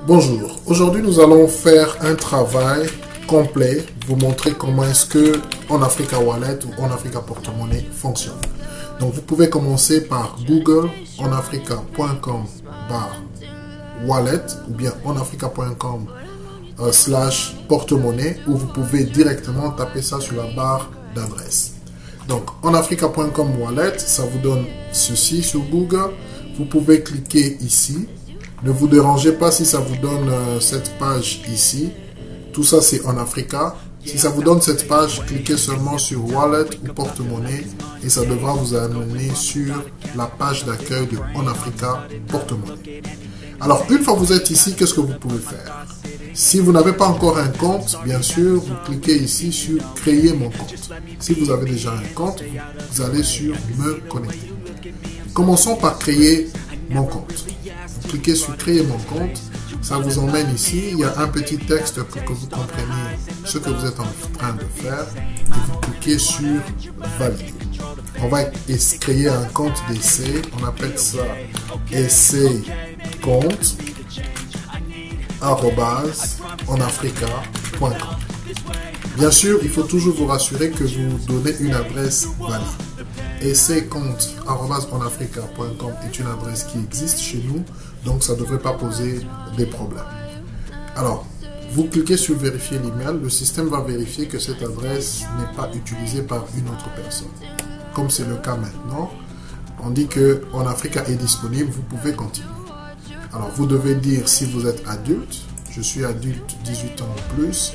Bonjour, aujourd'hui nous allons faire un travail complet, vous montrer comment est-ce que OnAfrica Wallet ou OnAfrica Porte-Monnaie fonctionne. Donc vous pouvez commencer par Google onafrica.com/wallet ou bien onafrica.com/porte-monnaie ou vous pouvez directement taper ça sur la barre d'adresse. Donc onafrica.com wallet, ça vous donne ceci sur Google. Vous pouvez cliquer ici. Ne vous dérangez pas si ça vous donne cette page ici. Tout ça, c'est OnAfrica. Si ça vous donne cette page, cliquez seulement sur Wallet ou Porte-Monnaie et ça devra vous amener sur la page d'accueil de OnAfrica Porte-Monnaie. Alors, une fois que vous êtes ici, qu'est-ce que vous pouvez faire? Si vous n'avez pas encore un compte, bien sûr, vous cliquez ici sur Créer mon compte. Si vous avez déjà un compte, vous allez sur Me connecter. Commençons par créer mon compte. Vous cliquez sur Créer mon compte, ça vous emmène ici, il y a un petit texte pour que vous compreniez ce que vous êtes en train de faire et vous cliquez sur Valider. On va créer un compte d'essai, on appelle ça essai compte @onafrica.com. Bien sûr, il faut toujours vous rassurer que vous donnez une adresse valide. essaycompte@onafrica.com est une adresse qui existe chez nous, donc ça ne devrait pas poser des problèmes. Alors, vous cliquez sur vérifier l'email, le système va vérifier que cette adresse n'est pas utilisée par une autre personne. Comme c'est le cas maintenant, on dit que OnAfrica est disponible, vous pouvez continuer. Alors, vous devez dire si vous êtes adulte, je suis adulte 18 ans ou plus,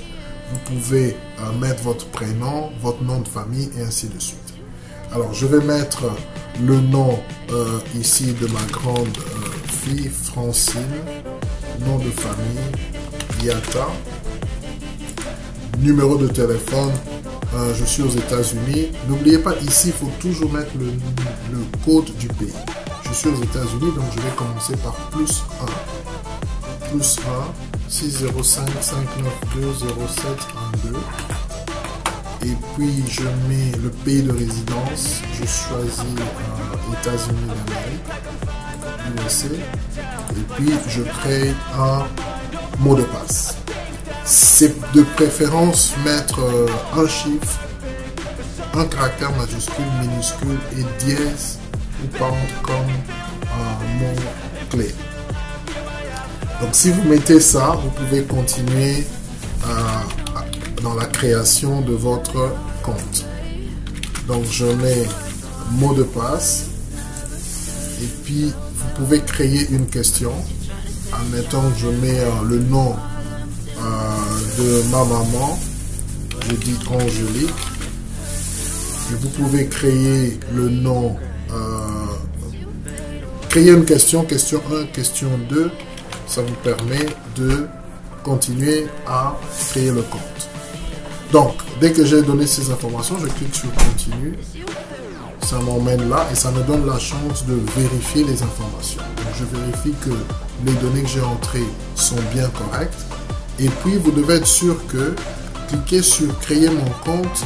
vous pouvez mettre votre prénom, votre nom de famille et ainsi de suite. Alors, je vais mettre le nom ici de ma grande fille, Francine, nom de famille, Yata, numéro de téléphone, je suis aux États-Unis. N'oubliez pas, ici, il faut toujours mettre le code du pays. Je suis aux États-Unis, donc je vais commencer par +1. +1 605 592 0712. Et puis je mets le pays de résidence. Je choisis États-Unis d'Amérique, USA. Et puis je crée un mot de passe. C'est de préférence mettre un chiffre, un caractère majuscule, minuscule et dièse ou pound comme mot clé. Donc si vous mettez ça, vous pouvez continuer dans la création de votre compte. Donc je mets mot de passe et puis vous pouvez créer une question. Admettons que je mets le nom de ma maman, je dis Angélique, et vous pouvez créer le nom, créer une question, question 1, question 2, ça vous permet de continuer à créer le compte. Donc, dès que j'ai donné ces informations, je clique sur Continue. Ça m'emmène là et ça me donne la chance de vérifier les informations. Donc, je vérifie que les données que j'ai entrées sont bien correctes. Et puis, vous devez être sûr que cliquer sur Créer mon compte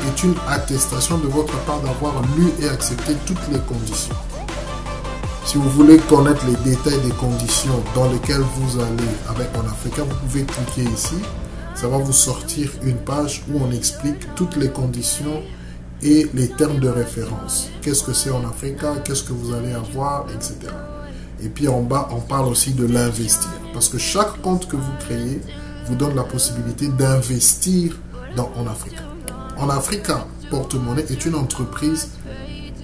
est une attestation de votre part d'avoir lu et accepté toutes les conditions. Si vous voulez connaître les détails des conditions dans lesquelles vous allez avec OnAfrica, vous pouvez cliquer ici. Ça va vous sortir une page où on explique toutes les conditions et les termes de référence. Qu'est-ce que c'est OnAfrica, qu'est-ce que vous allez avoir, etc. Et puis en bas, on parle aussi de l'investir. Parce que chaque compte que vous créez vous donne la possibilité d'investir dans OnAfrica. OnAfrica Porte-Monnaie est une entreprise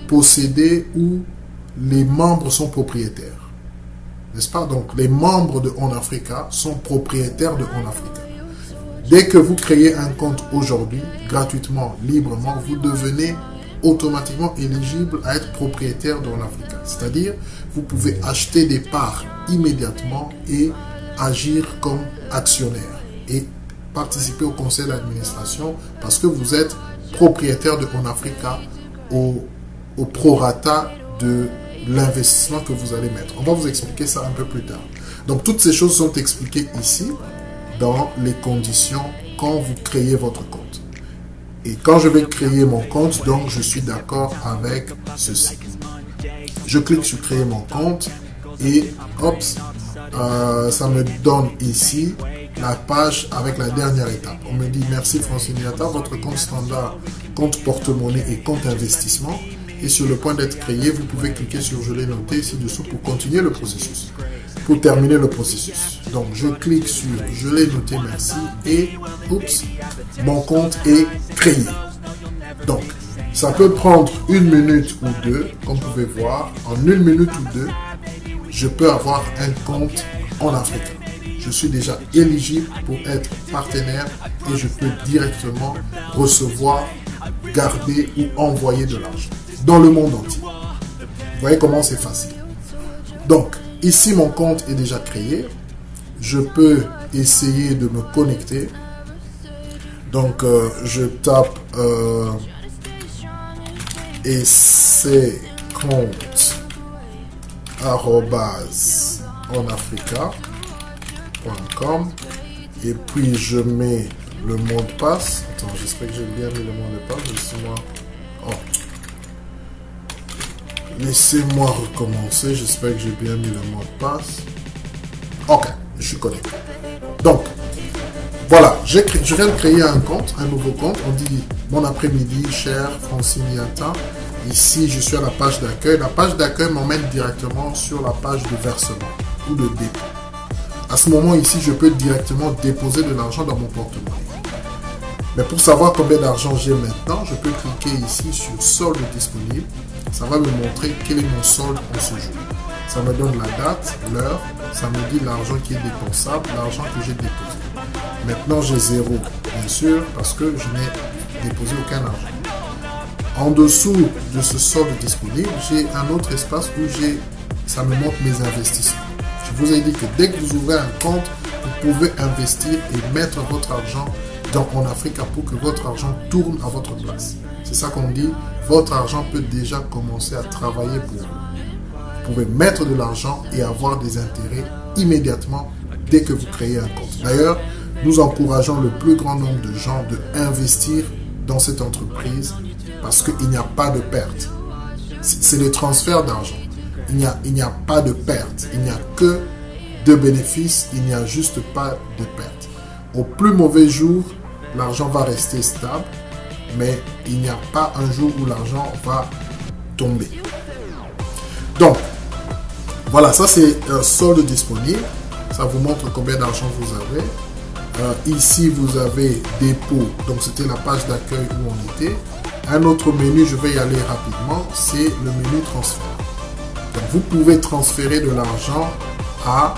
possédée où les membres sont propriétaires. N'est-ce pas? Donc les membres de OnAfrica sont propriétaires de OnAfrica. Dès que vous créez un compte aujourd'hui, gratuitement, librement, vous devenez automatiquement éligible à être propriétaire de OnAfrica. C'est-à-dire, vous pouvez acheter des parts immédiatement et agir comme actionnaire et participer au conseil d'administration parce que vous êtes propriétaire de OnAfrica au prorata de l'investissement que vous allez mettre. On va vous expliquer ça un peu plus tard. Donc, toutes ces choses sont expliquées ici dans les conditions quand vous créez votre compte. Et quand je vais créer mon compte, donc je suis d'accord avec ceci. Je clique sur créer mon compte et hop, ça me donne ici la page avec la dernière étape. On me dit merci Francine Niata, votre compte standard, compte porte-monnaie et compte investissement est sur le point d'être créé. Vous pouvez cliquer sur je l'ai noté ci-dessous pour continuer le processus, pour terminer le processus. Donc je clique sur je l'ai noté merci et oups, mon compte est créé. Donc ça peut prendre 1 minute ou 2, comme vous pouvez voir. En 1 minute ou 2, je peux avoir un compte en africain. Je suis déjà éligible pour être partenaire et je peux directement recevoir, garder ou envoyer de l'argent dans le monde entier. Vous voyez comment c'est facile. Donc, ici, mon compte est déjà créé. Je peux essayer de me connecter. Donc, je tape essai compte @onafrica.com et puis je mets le mot de passe. Attends, j'espère que j'ai bien mis le mot de passe. Laissez-moi recommencer. J'espère que j'ai bien mis le mot de passe. Ok, je suis connecté. Donc, voilà, je viens de créer un compte, un nouveau compte. On dit bon après-midi, cher Francine Niata. Ici, je suis à la page d'accueil. La page d'accueil m'emmène directement sur la page de versement ou de dépôt. À ce moment ici, je peux directement déposer de l'argent dans mon porte-monnaie. Mais pour savoir combien d'argent j'ai maintenant, je peux cliquer ici sur solde disponible. Ça va me montrer quel est mon solde en ce jour. Ça me donne la date, l'heure, ça me dit l'argent qui est dépensable, l'argent que j'ai déposé. Maintenant, j'ai 0, bien sûr, parce que je n'ai déposé aucun argent. En dessous de ce solde disponible, j'ai un autre espace où ça me montre mes investissements. Je vous ai dit que dès que vous ouvrez un compte, vous pouvez investir et mettre votre argent dans OnAfrica pour que votre argent tourne à votre place. C'est ça qu'on dit, votre argent peut déjà commencer à travailler pour vous. Vous pouvez mettre de l'argent et avoir des intérêts immédiatement dès que vous créez un compte. D'ailleurs, nous encourageons le plus grand nombre de gens de investir dans cette entreprise parce qu'il n'y a pas de perte. C'est le transfert d'argent. Il n'y a pas de perte. Il n'y a que de bénéfices. Il n'y a juste pas de perte. Au plus mauvais jour, l'argent va rester stable, mais il n'y a pas un jour où l'argent va tomber. Donc, voilà, ça c'est un solde disponible. Ça vous montre combien d'argent vous avez. Ici, vous avez dépôt. Donc, c'était la page d'accueil où on était. Un autre menu, je vais y aller rapidement, c'est le menu transfert. Donc, vous pouvez transférer de l'argent à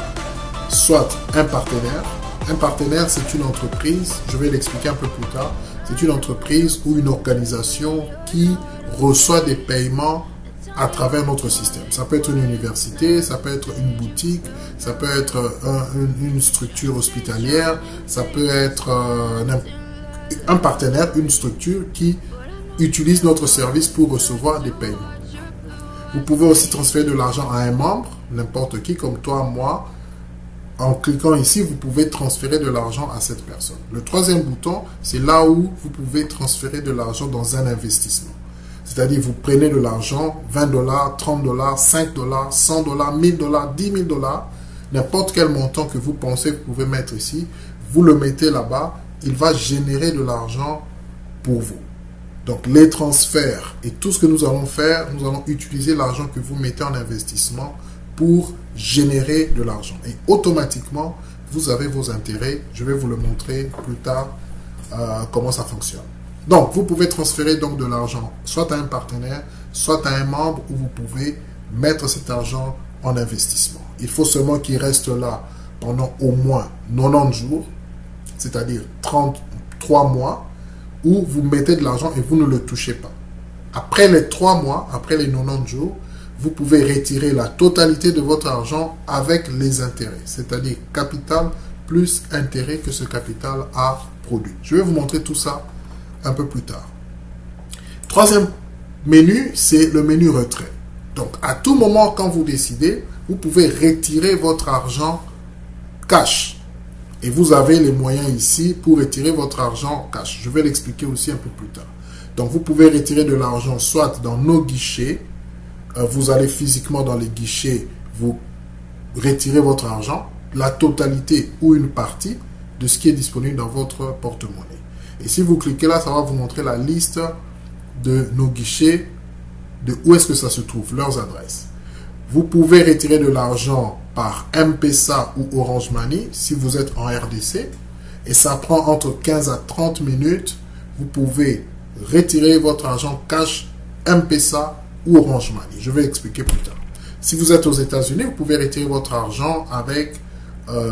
soit un partenaire. Un partenaire, c'est une entreprise, je vais l'expliquer un peu plus tard. C'est une entreprise ou une organisation qui reçoit des paiements à travers notre système. Ça peut être une université, ça peut être une boutique, ça peut être une structure hospitalière, ça peut être un partenaire, une structure qui utilise notre service pour recevoir des paiements. Vous pouvez aussi transférer de l'argent à un membre, n'importe qui, comme toi, moi. En cliquant ici, vous pouvez transférer de l'argent à cette personne. Le troisième bouton, c'est là où vous pouvez transférer de l'argent dans un investissement. C'est-à-dire, vous prenez de l'argent, 20 $, 30 $, 5 $, 100 $, 1000 $, 10 000 $, n'importe quel montant que vous pensez que vous pouvez mettre ici, vous le mettez là-bas, il va générer de l'argent pour vous. Donc, les transferts et tout ce que nous allons faire, nous allons utiliser l'argent que vous mettez en investissement pour générer de l'argent. Et automatiquement, vous avez vos intérêts. Je vais vous le montrer plus tard comment ça fonctionne. Donc, vous pouvez transférer donc de l'argent soit à un partenaire, soit à un membre, où vous pouvez mettre cet argent en investissement. Il faut seulement qu'il reste là pendant au moins 90 jours, c'est-à-dire 33 mois, où vous mettez de l'argent et vous ne le touchez pas. Après les 3 mois, après les 90 jours, vous pouvez retirer la totalité de votre argent avec les intérêts, c'est-à-dire capital plus intérêt que ce capital a produit. Je vais vous montrer tout ça un peu plus tard. Troisième menu, c'est le menu retrait. Donc, à tout moment, quand vous décidez, vous pouvez retirer votre argent cash. Et vous avez les moyens ici pour retirer votre argent cash. Je vais l'expliquer aussi un peu plus tard. Donc, vous pouvez retirer de l'argent soit dans nos guichets. Vous allez physiquement dans les guichets, vous retirer votre argent, la totalité ou une partie de ce qui est disponible dans votre porte-monnaie. Et si vous cliquez là, ça va vous montrer la liste de nos guichets, de où est-ce que ça se trouve, leurs adresses. Vous pouvez retirer de l'argent par M-Pesa ou Orange Money si vous êtes en RDC. Et ça prend entre 15 à 30 minutes. Vous pouvez retirer votre argent cash, M-Pesa ou Orange Money. Je vais expliquer plus tard. Si vous êtes aux États-Unis, vous pouvez retirer votre argent avec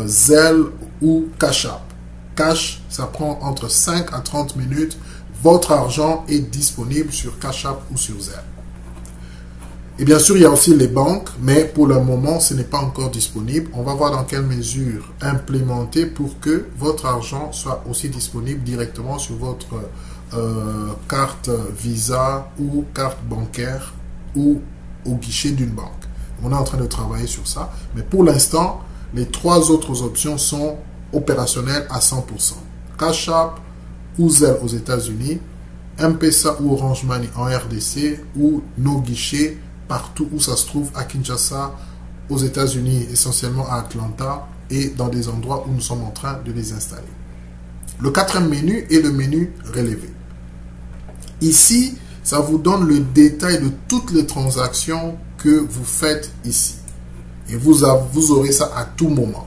Zelle ou Cash App. Cash, ça prend entre 5 à 30 minutes. Votre argent est disponible sur Cash App ou sur Zelle. Et bien sûr, il y a aussi les banques, mais pour le moment, ce n'est pas encore disponible. On va voir dans quelle mesure implémenter pour que votre argent soit aussi disponible directement sur votre carte Visa ou carte bancaire ou au guichet d'une banque. On est en train de travailler sur ça, mais pour l'instant, les 3 autres options sont opérationnelles à 100%. Cash App ou Zelle aux États-Unis, M-Pesa ou Orange Money en RDC ou nos guichets partout où ça se trouve à Kinshasa, aux États-Unis, essentiellement à Atlanta et dans des endroits où nous sommes en train de les installer. Le 4e menu est le menu relevé. Ici, ça vous donne le détail de toutes les transactions que vous faites ici. Et vous aurez ça à tout moment.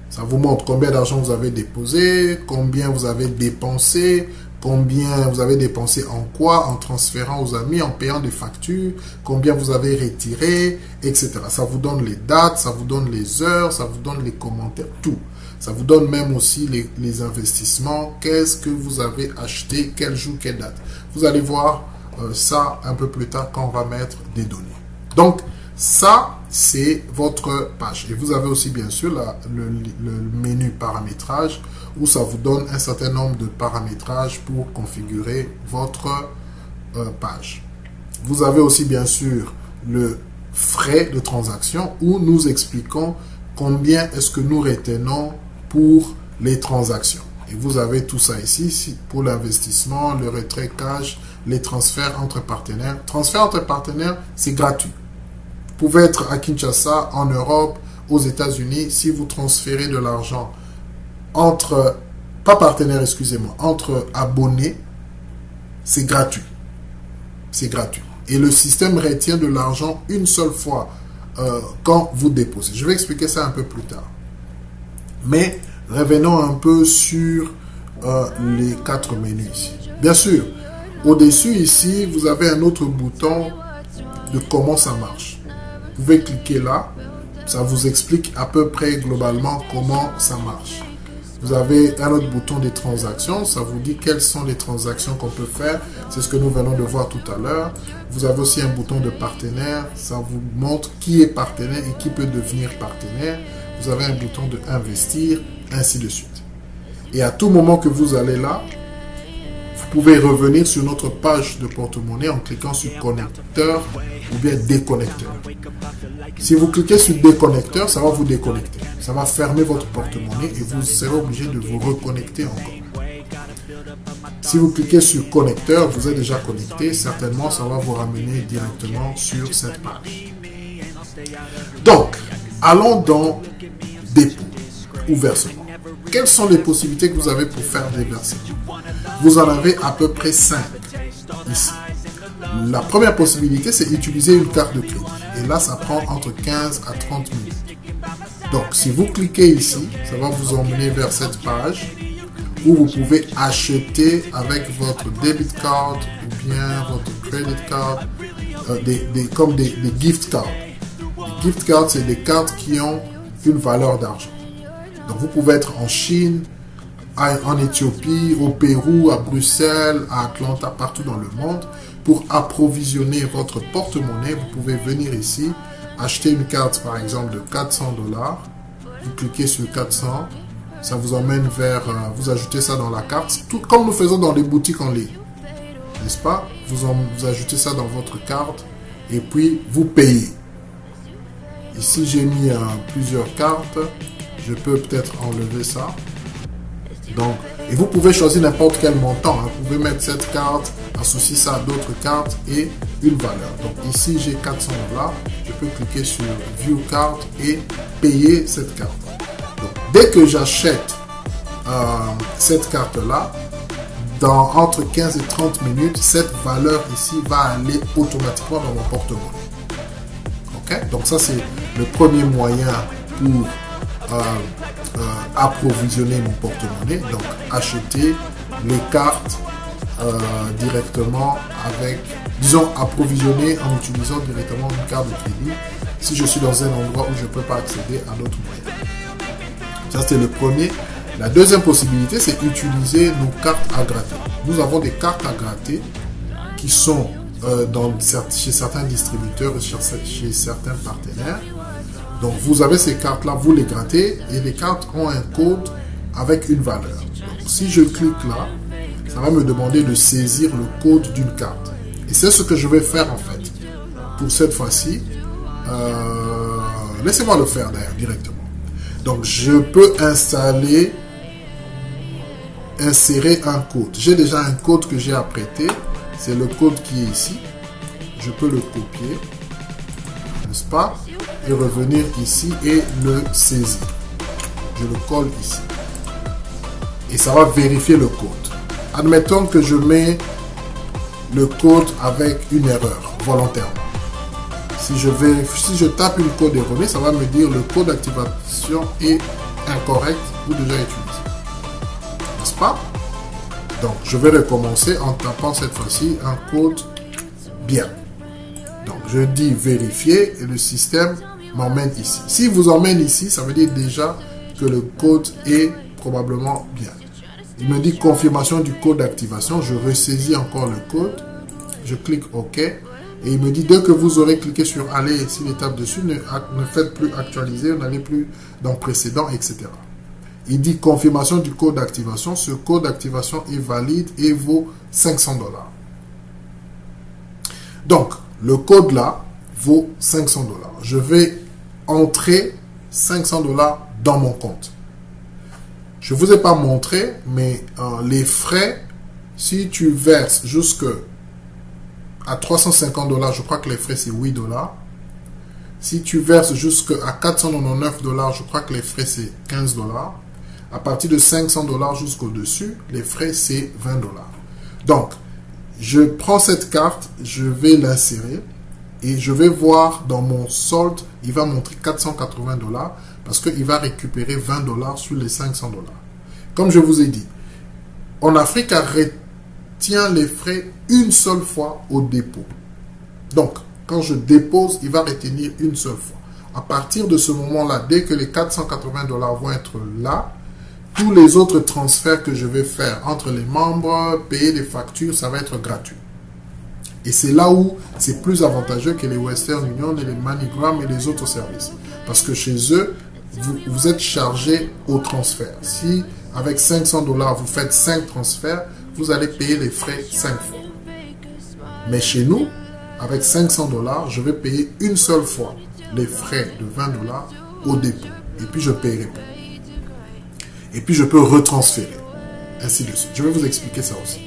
Ça vous montre combien d'argent vous avez déposé, combien vous avez dépensé, combien vous avez dépensé en quoi, en transférant aux amis, en payant des factures, combien vous avez retiré, etc. Ça vous donne les dates, ça vous donne les heures, ça vous donne les commentaires, tout. Ça vous donne même aussi les investissements, qu'est-ce que vous avez acheté, quel jour, quelle date. Vous allez voir ça un peu plus tard quand on va mettre des données. Donc, ça, c'est votre page. Et vous avez aussi, bien sûr, le menu paramétrage où ça vous donne un certain nombre de paramétrages pour configurer votre page. Vous avez aussi, bien sûr, le frais de transaction où nous expliquons combien est-ce que nous retenons pour les transactions. Et vous avez tout ça ici pour l'investissement, le retrait cash, les transferts entre partenaires. Transfert entre partenaires, c'est gratuit. Vous pouvez être à Kinshasa, en Europe, aux États-Unis. Si vous transférez de l'argent entre, pas partenaires, excusez-moi, entre abonnés, c'est gratuit. C'est gratuit. Et le système retient de l'argent une seule fois quand vous déposez. Je vais expliquer ça un peu plus tard. Mais revenons un peu sur les 4 menus ici. Bien sûr, au-dessus ici, vous avez un autre bouton de comment ça marche. Vous pouvez cliquer là, ça vous explique à peu près globalement comment ça marche. Vous avez un autre bouton de transactions, ça vous dit quelles sont les transactions qu'on peut faire. C'est ce que nous venons de voir tout à l'heure. Vous avez aussi un bouton de partenaire, ça vous montre qui est partenaire et qui peut devenir partenaire. Vous avez un bouton de investir, ainsi de suite. Et à tout moment que vous allez là, vous pouvez revenir sur notre page de porte-monnaie en cliquant sur connecteur ou bien déconnecteur. Si vous cliquez sur déconnecteur, ça va vous déconnecter. Ça va fermer votre porte-monnaie et vous serez obligé de vous reconnecter encore. Si vous cliquez sur connecteur, vous êtes déjà connecté. Certainement, ça va vous ramener directement sur cette page. Donc, allons dans dépôt ou versement. Quelles sont les possibilités que vous avez pour faire des versements? Vous en avez à peu près 5 ici. La première possibilité, c'est utiliser une carte de crédit. Et là, ça prend entre 15 à 30 minutes. Donc, si vous cliquez ici, ça va vous emmener vers cette page où vous pouvez acheter avec votre debit card ou bien votre credit card, comme des gift cards. Les gift cards, c'est des cartes qui ont une valeur d'argent. Donc, vous pouvez être en Chine, en Éthiopie, au Pérou, à Bruxelles, à Atlanta, partout dans le monde. Pour approvisionner votre porte-monnaie, vous pouvez venir ici, acheter une carte par exemple de 400 $. Vous cliquez sur 400, ça vous emmène vers, vous ajoutez ça dans la carte, tout comme nous faisons dans les boutiques en ligne. N'est-ce pas? Vous ajoutez ça dans votre carte et puis vous payez. Ici, j'ai mis plusieurs cartes. Je peux peut-être enlever ça. Donc, et vous pouvez choisir n'importe quel montant. Vous pouvez mettre cette carte, associer ça à d'autres cartes et une valeur. Donc ici, j'ai 400 $. Je peux cliquer sur View Card et payer cette carte. Donc, dès que j'achète cette carte-là, entre 15 et 30 minutes, cette valeur ici va aller automatiquement dans mon porte-monnaie. Ok? Donc ça, c'est le premier moyen pour approvisionner mon porte-monnaie. Donc, acheter les cartes directement avec, disons, approvisionner en utilisant directement une carte de crédit si je suis dans un endroit où je ne peux pas accéder à d'autres moyens. Ça, c'est le premier. La deuxième possibilité, c'est utiliser nos cartes à gratter. Nous avons des cartes à gratter qui sont chez certains distributeurs et chez certains partenaires. Donc, vous avez ces cartes-là, vous les grattez et les cartes ont un code avec une valeur. Donc, si je clique là, ça va me demander de saisir le code d'une carte. Et c'est ce que je vais faire en fait. Pour cette fois-ci, laissez-moi le faire d'ailleurs directement. Donc, je peux insérer un code. J'ai déjà un code que j'ai apprêté. C'est le code qui est ici. Je peux le copier, n'est-ce pas? Et revenir ici et le saisir. Je le colle ici. Et ça va vérifier le code. Admettons que je mets le code avec une erreur volontairement. Si je tape une code erronée, ça va me dire le code d'activation est incorrect ou déjà utilisé. N'est-ce pas? Donc, je vais recommencer en tapant cette fois-ci un code bien. Donc, je dis vérifier et le système m'emmène ici. S'il vous emmène ici, ça veut dire déjà que le code est probablement bien. Il me dit confirmation du code d'activation. Je ressaisis encore le code. Je clique OK. Et il me dit dès que vous aurez cliqué sur aller, s'il est tape dessus, ne faites plus actualiser, n'allez plus dans précédent, etc. Il dit confirmation du code d'activation. Ce code d'activation est valide et vaut 500 $. Donc, le code là vaut 500 $. Je vais entrer 500 $ dans mon compte. Je ne vous ai pas montré, mais les frais, si tu verses jusqu'à 350 $, je crois que les frais c'est 8 $. Si tu verses jusqu'à 499 $, je crois que les frais c'est 15 $. À partir de 500 $ jusqu'au-dessus, les frais c'est 20 $. Donc, je prends cette carte, je vais l'insérer et je vais voir dans mon solde, il va montrer 480 $ parce qu'il va récupérer 20 $ sur les 500 $. Comme je vous ai dit, en Afrique, elle retient les frais une seule fois au dépôt. Donc, quand je dépose, il va retenir une seule fois. À partir de ce moment-là, dès que les 480 $ vont être là, tous les autres transferts que je vais faire entre les membres, payer des factures, ça va être gratuit. Et c'est là où c'est plus avantageux que les Western Union et les MoneyGram et les autres services. Parce que chez eux, vous êtes chargé au transfert. Si avec 500 $, vous faites 5 transferts, vous allez payer les frais 5 fois. Mais chez nous, avec 500 $, je vais payer une seule fois les frais de 20 $ au dépôt. Et puis je paierai plus. Et puis je peux retransférer. Ainsi de suite. Je vais vous expliquer ça aussi.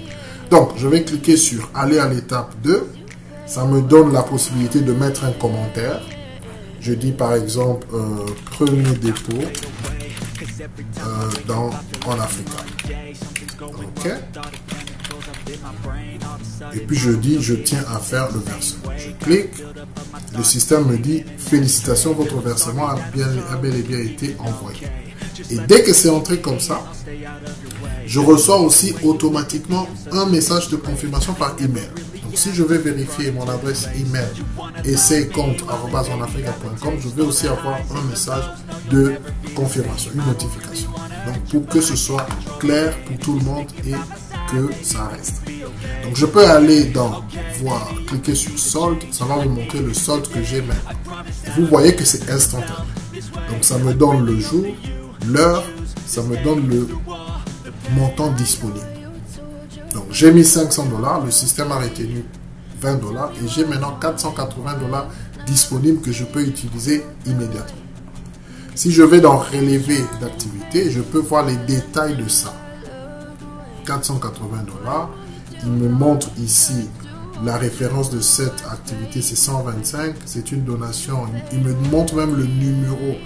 Donc, je vais cliquer sur aller à l'étape 2. Ça me donne la possibilité de mettre un commentaire. Je dis par exemple premier dépôt en Africa. Ok. Et puis je dis je tiens à faire le versement. Je clique. Le système me dit félicitations, votre versement a bel et bien été envoyé. Et dès que c'est entré comme ça, je reçois aussi automatiquement un message de confirmation par email. Donc si je vais vérifier mon adresse email essaycompte@onafrica.com, je vais aussi avoir un message de confirmation, une notification. Donc pour que ce soit clair pour tout le monde et que ça reste. Donc je peux aller dans voir, cliquer sur solde, ça va me montrer le solde que j'ai maintenant. Et vous voyez que c'est instantané. Donc ça me donne le jour, l'heure, ça me donne le montant disponible. Donc j'ai mis 500 $, le système a retenu 20 $ et j'ai maintenant 480 $ disponibles que je peux utiliser immédiatement. Si je vais dans relevé d'activité, je peux voir les détails de ça. 480 $, il me montre ici la référence de cette activité, c'est 125. C'est une donation. Il me montre même le numéro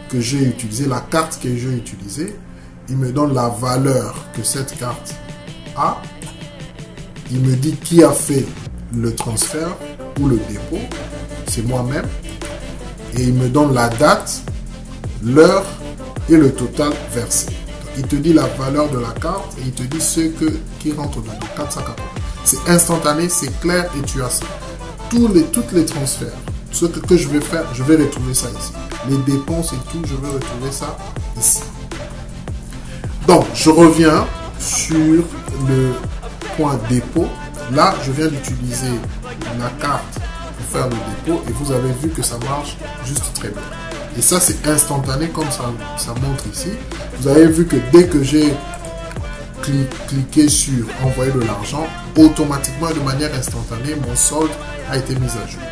que j'ai utilisé, la carte que j'ai utilisée. Il me donne la valeur que cette carte a. Il me dit qui a fait le transfert ou le dépôt. C'est moi-même. Et il me donne la date, l'heure et le total versé. Donc, il te dit la valeur de la carte et il te dit ce qui rentre dedans. 480. C'est instantané, c'est clair et tu as ça. Tous les transferts, ce que je vais faire, je vais retrouver ça ici. Les dépenses et tout, je vais retrouver ça ici. Donc, je reviens sur le point dépôt. Là, je viens d'utiliser la carte pour faire le dépôt et vous avez vu que ça marche juste très bien. Et ça, c'est instantané comme ça montre ici. Vous avez vu que dès que j'ai cliqué sur envoyer de l'argent, automatiquement et de manière instantanée, mon solde a été mis à jour.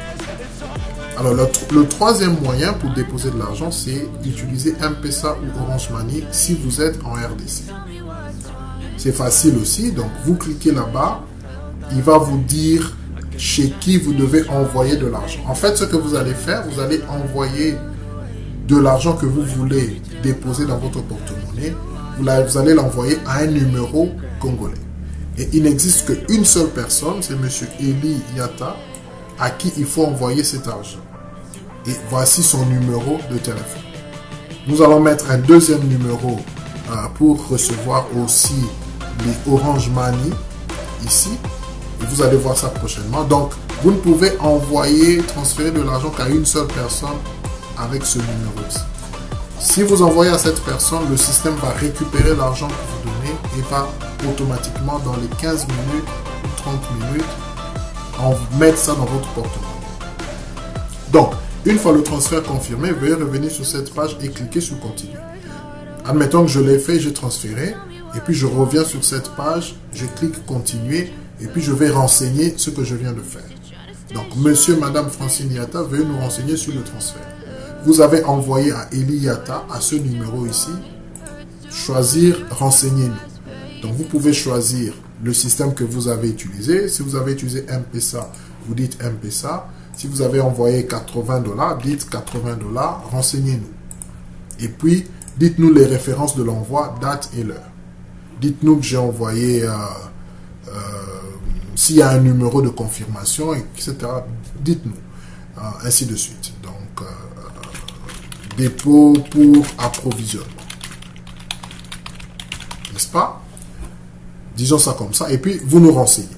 Alors, le troisième moyen pour déposer de l'argent, c'est d'utiliser M-Pesa ou Orange Money si vous êtes en RDC. C'est facile aussi, donc vous cliquez là-bas, il va vous dire chez qui vous devez envoyer de l'argent. En fait, ce que vous allez faire, vous allez envoyer de l'argent que vous voulez déposer dans votre porte-monnaie, vous allez l'envoyer à un numéro congolais. Et il n'existe qu'une seule personne, c'est M. Eli Yata, à qui il faut envoyer cet argent. Et voici son numéro de téléphone. Nous allons mettre un deuxième numéro pour recevoir aussi les Orange Money ici. Et vous allez voir ça prochainement. Donc, vous ne pouvez envoyer, transférer de l'argent qu'à une seule personne avec ce numéro-ci. Si vous envoyez à cette personne, le système va récupérer l'argent que vous donnez et va automatiquement dans les 15 minutes ou 30 minutes mettre ça dans votre porte-monnaie. Donc, une fois le transfert confirmé, veuillez revenir sur cette page et cliquer sur continuer. Admettons que je l'ai fait, j'ai transféré et puis je reviens sur cette page, je clique continuer et puis je vais renseigner ce que je viens de faire. Donc, monsieur, madame Francine Yata, veuillez nous renseigner sur le transfert. Vous avez envoyé à Eli Yata, à ce numéro ici, choisir renseignez-nous. Donc, vous pouvez choisir le système que vous avez utilisé. Si vous avez utilisé M-Pesa, vous dites M-Pesa. Si vous avez envoyé 80 $, dites 80 $, renseignez-nous. Et puis, dites-nous les références de l'envoi, date et l'heure. Dites-nous que j'ai envoyé, s'il y a un numéro de confirmation, etc. Dites-nous, ainsi de suite. Donc, dépôt pour approvisionnement. N'est-ce pas? Disons ça comme ça. Et puis, vous nous renseignez.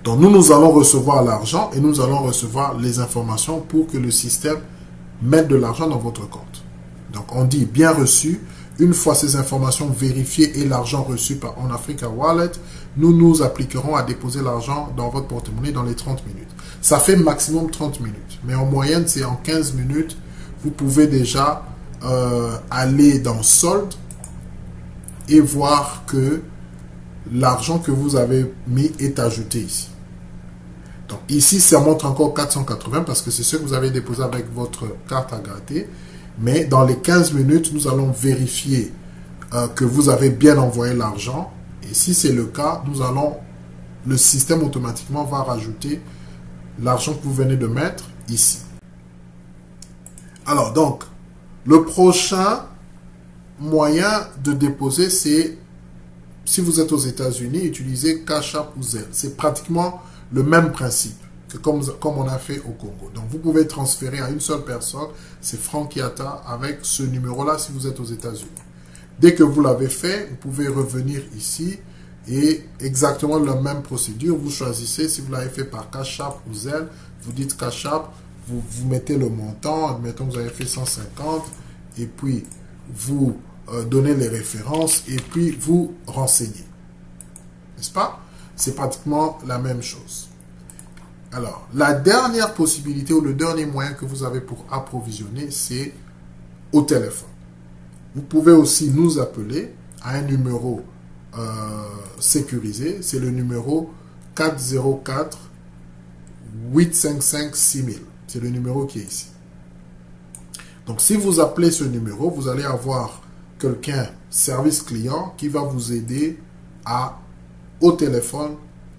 Donc, nous allons recevoir l'argent et nous allons recevoir les informations pour que le système mette de l'argent dans votre compte. Donc, on dit bien reçu. Une fois ces informations vérifiées et l'argent reçu par OnAfrica Wallet, nous nous appliquerons à déposer l'argent dans votre porte-monnaie dans les 30 minutes. Ça fait maximum 30 minutes. Mais en moyenne, c'est en 15 minutes. Vous pouvez déjà aller dans solde et voir que l'argent que vous avez mis est ajouté ici. Donc ici, ça montre encore 480 parce que c'est ce que vous avez déposé avec votre carte à gratter. Mais dans les 15 minutes, nous allons vérifier que vous avez bien envoyé l'argent. Et si c'est le cas, le système automatiquement va rajouter l'argent que vous venez de mettre ici. Alors donc, le prochain moyen de déposer, c'est si vous êtes aux États-Unis, utilisez Cash App ou Zelle. C'est pratiquement le même principe que comme on a fait au Congo. Donc, vous pouvez transférer à une seule personne, c'est Franck Yata, avec ce numéro-là si vous êtes aux États-Unis. Dès que vous l'avez fait, vous pouvez revenir ici et exactement la même procédure. Vous choisissez, si vous l'avez fait par Cash App ou Zelle, vous dites Cash App, vous mettez le montant, admettons que vous avez fait 150, et puis vous donnez les références, et puis vous renseignez. N'est-ce pas? C'est pratiquement la même chose. Alors, la dernière possibilité ou le dernier moyen que vous avez pour approvisionner, c'est au téléphone. Vous pouvez aussi nous appeler à un numéro sécurisé. C'est le numéro 404 855 6000. C'est le numéro qui est ici. Donc, si vous appelez ce numéro, vous allez avoir quelqu'un, service client, qui va vous aider au téléphone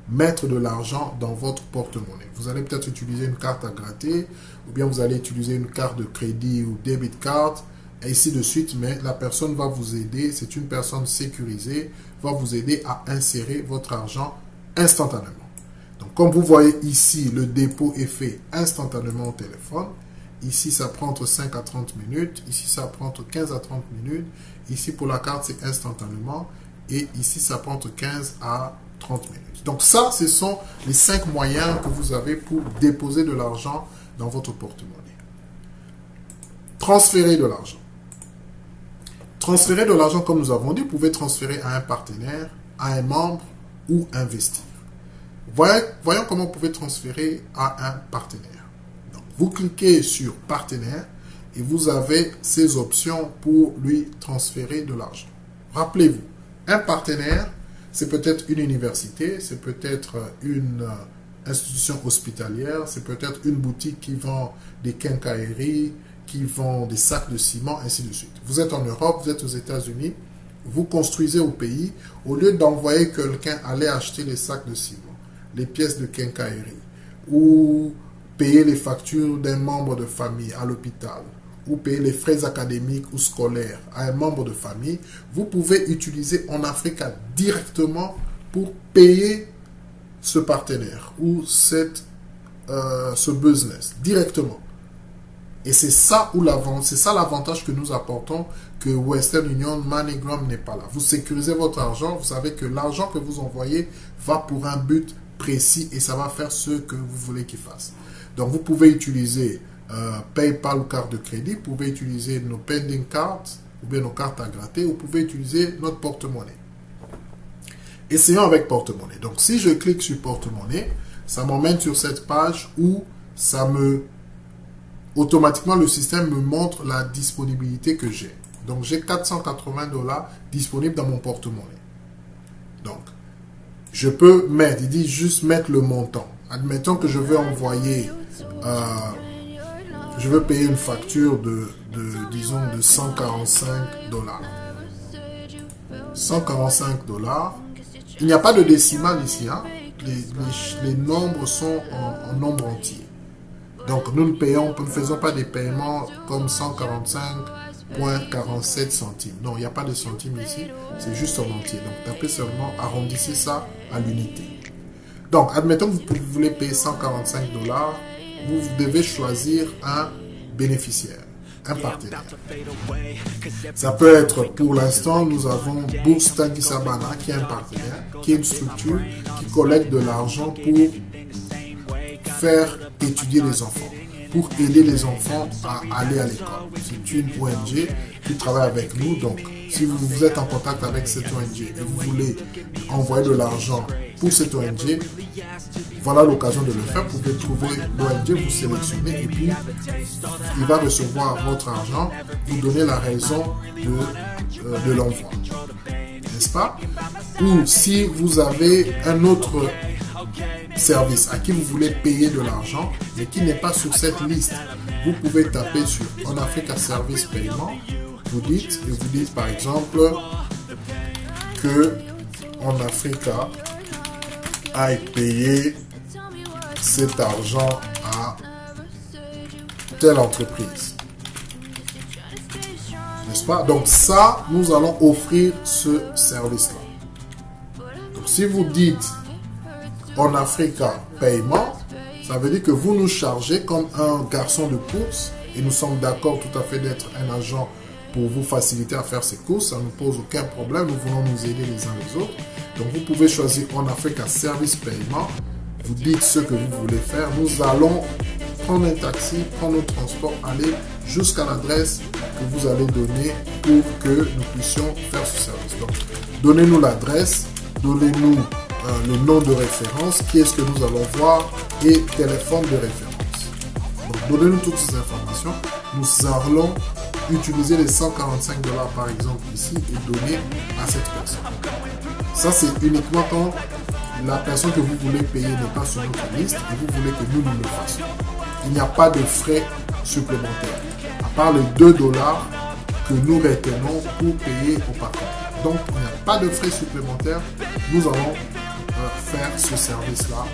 mettre de l'argent dans votre porte-monnaie. Vous allez peut-être utiliser une carte à gratter, ou bien vous allez utiliser une carte de crédit ou debit card, et ainsi de suite, mais la personne va vous aider, c'est une personne sécurisée, va vous aider à insérer votre argent instantanément. Donc, comme vous voyez ici, le dépôt est fait instantanément au téléphone. Ici, ça prend entre 5 à 30 minutes. Ici, ça prend entre 15 à 30 minutes. Ici, pour la carte, c'est instantanément. Et ici, ça prend entre 15 à 30 minutes. Donc ça, ce sont les 5 moyens que vous avez pour déposer de l'argent dans votre porte-monnaie. Transférer de l'argent. Transférer de l'argent, comme nous avons dit, vous pouvez transférer à un partenaire, à un membre ou investir. Voyons comment vous pouvez transférer à un partenaire. Donc, vous cliquez sur partenaire et vous avez ces options pour lui transférer de l'argent. Rappelez-vous, un partenaire, c'est peut-être une université, c'est peut-être une institution hospitalière, c'est peut-être une boutique qui vend des quincailleries, qui vend des sacs de ciment, ainsi de suite. Vous êtes en Europe, vous êtes aux États-Unis, vous construisez au pays, au lieu d'envoyer quelqu'un aller acheter les sacs de ciment, les pièces de quincaillerie, ou payer les factures d'un membre de famille à l'hôpital, ou payer les frais académiques ou scolaires à un membre de famille, vous pouvez utiliser OnAfrica directement pour payer ce partenaire ou ce business directement. Et c'est ça l'avantage que nous apportons, que Western Union, MoneyGram n'est pas là. Vous sécurisez votre argent, vous savez que l'argent que vous envoyez va pour un but précis et ça va faire ce que vous voulez qu'il fasse. Donc vous pouvez utiliser PayPal ou carte de crédit, vous pouvez utiliser nos pending cards ou bien nos cartes à gratter, vous pouvez utiliser notre porte-monnaie. Essayons avec porte-monnaie. Donc si je clique sur porte-monnaie, ça m'emmène sur cette page où automatiquement le système me montre la disponibilité que j'ai. Donc j'ai 480 $ disponibles dans mon porte-monnaie. Donc je peux mettre, il dit juste mettre le montant. Admettons que je veux envoyer, je veux payer une facture disons, de 145 $. 145 $. Il n'y a pas de décimale ici. Hein? Les nombres sont en nombre entier. Donc nous ne faisons pas des paiements comme 145,47 centimes. Non, il n'y a pas de centimes ici. C'est juste en entier. Donc tapez seulement, arrondissez ça à l'unité. Donc, admettons que vous voulez payer 145 $, vous devez choisir un bénéficiaire, un partenaire. Ça peut être, pour l'instant, nous avons Bourse Tanguy Sabana, qui est un partenaire, qui est une structure qui collecte de l'argent pour faire étudier les enfants, pour aider les enfants à aller à l'école. C'est une ONG qui travaille avec nous, donc si vous êtes en contact avec cette ONG et vous voulez envoyer de l'argent pour cette ONG, voilà l'occasion de le faire. Vous pouvez trouver l'ONG, vous sélectionnez et puis il va recevoir votre argent, vous donner la raison de l'envoi. N'est-ce pas? Ou si vous avez un autre service à qui vous voulez payer de l'argent mais qui n'est pas sur cette liste, vous pouvez taper sur OnAfrica Service Paiement. Vous dites par exemple que OnAfrica aille payer cet argent à telle entreprise. N'est-ce pas? Donc ça, nous allons offrir ce service-là. Donc si vous dites OnAfrica Paiement, ça veut dire que vous nous chargez comme un garçon de course et nous sommes d'accord tout à fait d'être un agent pour vous faciliter à faire ces courses. Ça ne nous pose aucun problème, nous voulons nous aider les uns les autres. Donc vous pouvez choisir OnAfrica Service Paiement. Vous dites ce que vous voulez faire. Nous allons prendre un taxi, prendre un transport, aller jusqu'à l'adresse que vous allez donner pour que nous puissions faire ce service. Donc donnez-nous l'adresse, donnez-nous le nom de référence, qui est-ce que nous allons voir et téléphone de référence. Donc donnez-nous toutes ces informations. Nous allons utiliser les 145 $ par exemple ici et donner à cette personne. Ça c'est uniquement quand la personne que vous voulez payer n'est pas sur notre liste et vous voulez que nous le fassions. Il n'y a pas de frais supplémentaires, à part les 2 $ que nous retenons pour payer au partenaire. Donc il n'y a pas de frais supplémentaires. Nous allons faire ce service-là.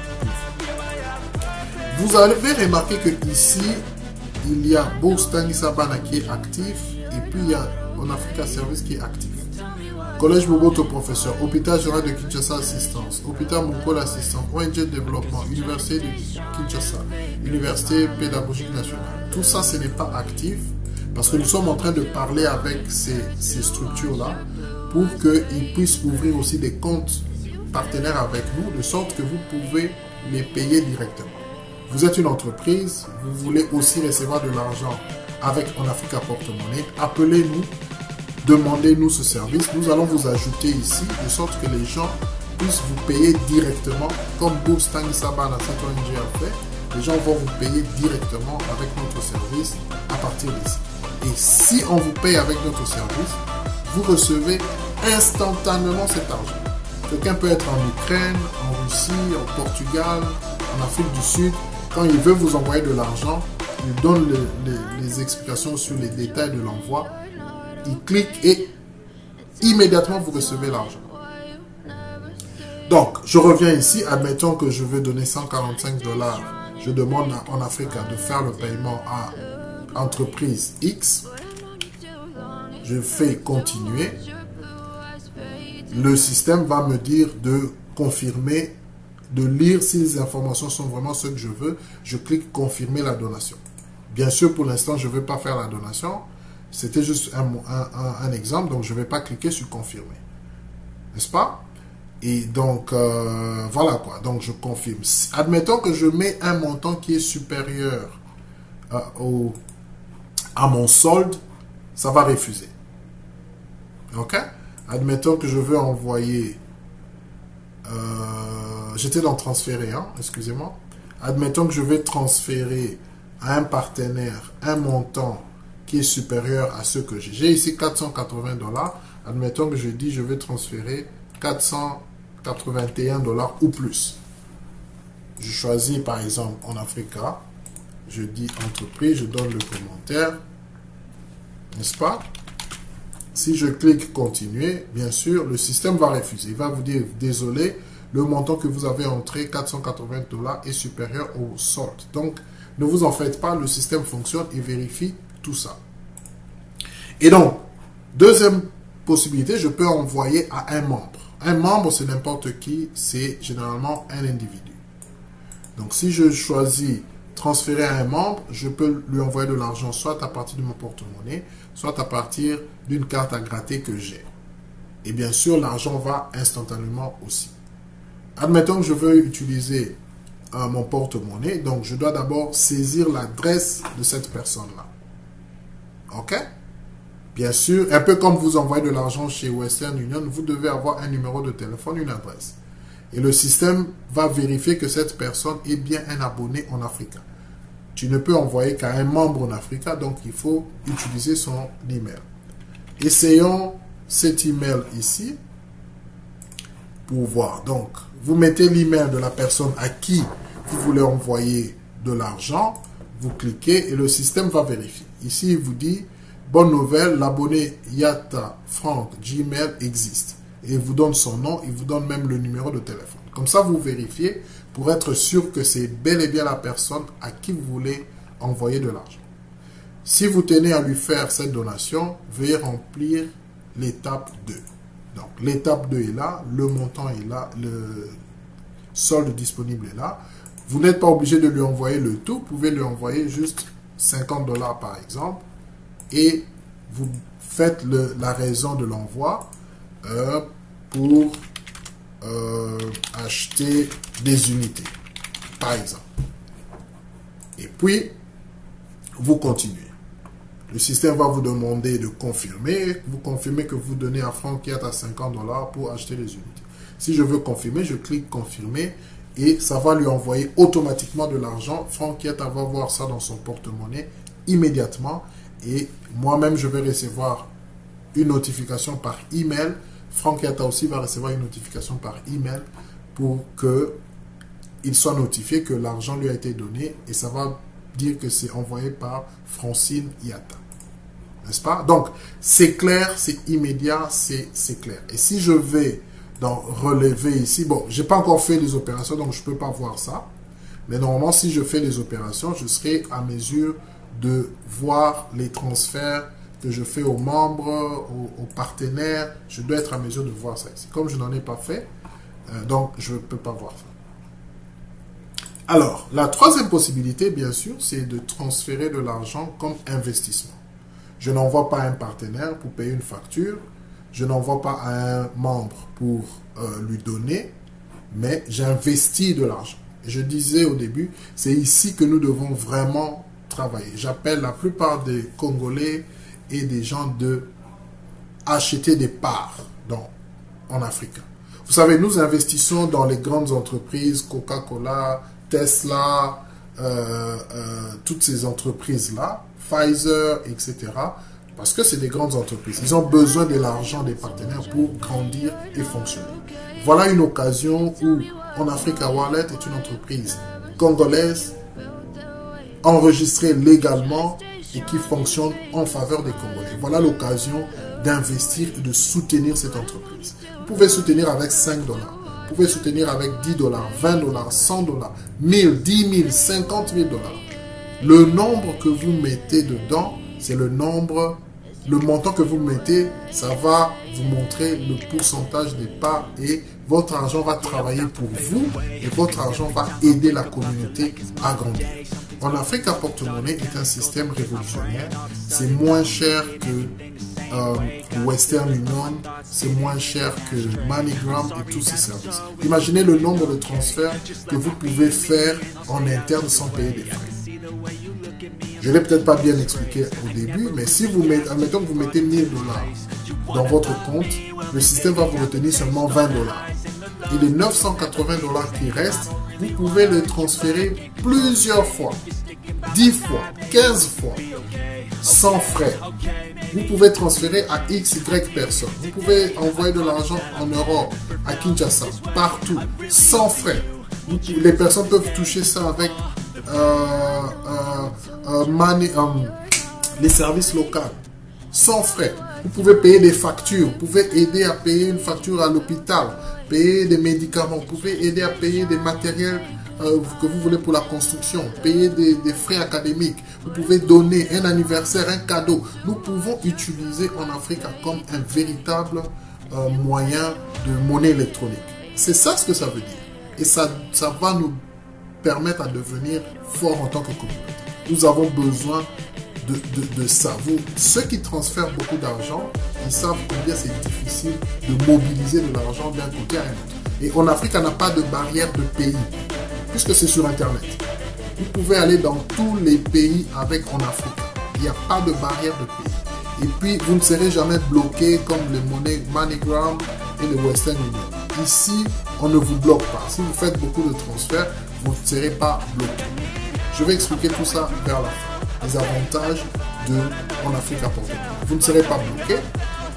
Vous avez remarqué que ici, il y a Bourse Tangisa Bana qui est actif et puis il y a On Africa Service qui est actif. Collège Boboto Professeur, Hôpital Général de Kinshasa Assistance, Hôpital Moukola Assistance, ONG Développement, Université de Kinshasa, Université Pédagogique Nationale. Tout ça, ce n'est pas actif parce que nous sommes en train de parler avec ces structures-là pour qu'ils puissent ouvrir aussi des comptes partenaires avec nous, de sorte que vous pouvez les payer directement. Vous êtes une entreprise, vous voulez aussi recevoir de l'argent avec On Africa Porte-Monnaie, appelez-nous, demandez-nous ce service. Nous allons vous ajouter ici, de sorte que les gens puissent vous payer directement, comme Bourse Tangisa Bana, cette ONG a fait. Les gens vont vous payer directement avec notre service à partir d'ici. Et si on vous paye avec notre service, vous recevez instantanément cet argent. Quelqu'un peut être en Ukraine, en Russie, en Portugal, en Afrique du Sud. Quand il veut vous envoyer de l'argent, il donne les explications sur les détails de l'envoi. Il clique et immédiatement vous recevez l'argent. Donc, je reviens ici. Admettons que je veux donner 145 $. Je demande à On Africa de faire le paiement à entreprise X. Je fais continuer. Le système va me dire de confirmer, de lire si les informations sont vraiment ce que je veux. Je clique confirmer la donation. Bien sûr, pour l'instant, je ne veux pas faire la donation. C'était juste un exemple, donc je ne vais pas cliquer sur confirmer. N'est-ce pas? Et donc, voilà quoi. Donc, je confirme. Admettons que je mets un montant qui est supérieur à mon solde, ça va refuser. OK? Admettons que je veux envoyer... J'étais dans transférer, hein, excusez-moi. Admettons que je vais transférer à un partenaire un montant qui est supérieur à ce que j'ai. J'ai ici 480 $. Admettons que je dis je vais transférer 481 $ ou plus. Je choisis par exemple En Africa. Je dis entreprise, je donne le commentaire. N'est-ce pas? Si je clique continuer, bien sûr, le système va refuser. Il va vous dire désolé, le montant que vous avez entré, 480 $ est supérieur au solde. Donc, ne vous en faites pas, le système fonctionne et vérifie tout ça. Et donc, deuxième possibilité, je peux envoyer à un membre. Un membre, c'est n'importe qui, c'est généralement un individu. Donc, si je choisis transférer à un membre, je peux lui envoyer de l'argent soit à partir de mon porte-monnaie, soit à partir d'une carte à gratter que j'ai. Et bien sûr, l'argent va instantanément aussi. Admettons que je veux utiliser mon porte-monnaie, donc je dois d'abord saisir l'adresse de cette personne-là. OK? Bien sûr, un peu comme vous envoyez de l'argent chez Western Union, vous devez avoir un numéro de téléphone, une adresse. Et le système va vérifier que cette personne est bien un abonné En Africa. Tu ne peux envoyer qu'à un membre En Africa, donc il faut utiliser son email. Essayons cet email ici pour voir. Donc, vous mettez l'email de la personne à qui vous voulez envoyer de l'argent, vous cliquez et le système va vérifier. Ici, il vous dit, bonne nouvelle, l'abonné Yata Frank Gmail existe. Et il vous donne son nom, il vous donne même le numéro de téléphone. Comme ça, vous vérifiez pour être sûr que c'est bel et bien la personne à qui vous voulez envoyer de l'argent. Si vous tenez à lui faire cette donation, veuillez remplir l'étape 2. Donc, l'étape 2 est là, le montant est là, le solde disponible est là. Vous n'êtes pas obligé de lui envoyer le tout, vous pouvez lui envoyer juste 50 $ par exemple. Et vous faites la raison de l'envoi pour acheter des unités, par exemple. Et puis, vous continuez. Le système va vous demander de confirmer. Vous confirmez que vous donnez à Franck qui est à 50 $ pour acheter les unités. Si je veux confirmer, je clique confirmer et ça va lui envoyer automatiquement de l'argent. Franck va voir ça dans son porte-monnaie immédiatement et moi-même je vais recevoir une notification par email. Franck aussi va recevoir une notification par email pour qu'il soit notifié que l'argent lui a été donné et ça va dire que c'est envoyé par Francine Yata. N'est-ce pas? Donc, c'est clair, c'est immédiat, c'est clair. Et si je vais dans relever ici. Bon, j'ai pas encore fait les opérations, donc je peux pas voir ça. Mais normalement, si je fais les opérations, je serai à mesure de voir les transferts que je fais aux membres, aux partenaires. Je dois être à mesure de voir ça ici. Comme je n'en ai pas fait, donc je ne peux pas voir ça. Alors, la troisième possibilité, bien sûr, c'est de transférer de l'argent comme investissement. Je n'envoie pas à un partenaire pour payer une facture. Je n'envoie pas à un membre pour lui donner, mais j'investis de l'argent. Je disais au début, c'est ici que nous devons vraiment travailler. J'appelle la plupart des Congolais et des gens de acheter des parts en Afrique. Vous savez, nous investissons dans les grandes entreprises, Coca-Cola, Tesla, toutes ces entreprises-là, Pfizer, etc. Parce que c'est des grandes entreprises. Ils ont besoin de l'argent des partenaires pour grandir et fonctionner. Voilà une occasion où En Africa Wallet est une entreprise congolaise enregistrée légalement et qui fonctionne en faveur des Congolais. Voilà l'occasion d'investir et de soutenir cette entreprise. Vous pouvez soutenir avec 5 $. Vous pouvez soutenir avec 10 $, 20 $, 100 $, 1000, 10 000, 50 000 $. Le nombre que vous mettez dedans, c'est le montant que vous mettez, ça va vous montrer le pourcentage des parts et votre argent va travailler pour vous et votre argent va aider la communauté à grandir. En Afrique, un porte-monnaie est un système révolutionnaire. C'est moins cher que Western Union, c'est moins cher que MoneyGram et tous ces services. Imaginez le nombre de transferts que vous pouvez faire en interne sans payer des frais. Je ne l'ai peut-être pas bien expliqué au début, mais si vous mettez, admettons que vous mettez 1000 $ dans votre compte, le système va vous retenir seulement 20 $. Et les 980 $ qui restent, vous pouvez les transférer plusieurs fois, 10 fois, 15 fois, sans frais. Vous pouvez transférer à XY personnes. Vous pouvez envoyer de l'argent en Europe, à Kinshasa, partout, sans frais. Les personnes peuvent toucher ça avec les services locaux, sans frais. Vous pouvez payer des factures, vous pouvez aider à payer une facture à l'hôpital, payer des médicaments, vous pouvez aider à payer des matériels que vous voulez pour la construction, payer des frais académiques, vous pouvez donner un anniversaire, un cadeau. Nous pouvons utiliser en Afrique comme un véritable moyen de monnaie électronique. C'est ça ce que ça veut dire. Et ça va nous permettre à devenir fort en tant que communauté. Nous avons besoin de ça. Ceux qui transfèrent beaucoup d'argent, ils savent combien c'est difficile de mobiliser de l'argent d'un côté à un autre. Et en Afrique, on n'a pas de barrière de pays, puisque c'est sur Internet. Vous pouvez aller dans tous les pays en Afrique. Il n'y a pas de barrière de pays. Et puis, vous ne serez jamais bloqué comme les monnaies MoneyGram et le Western Union. Ici, on ne vous bloque pas. Si vous faites beaucoup de transferts, vous ne serez pas bloqué. Je vais expliquer tout ça vers la fin. Les avantages en Afrique à porter. Vous ne serez pas bloqué.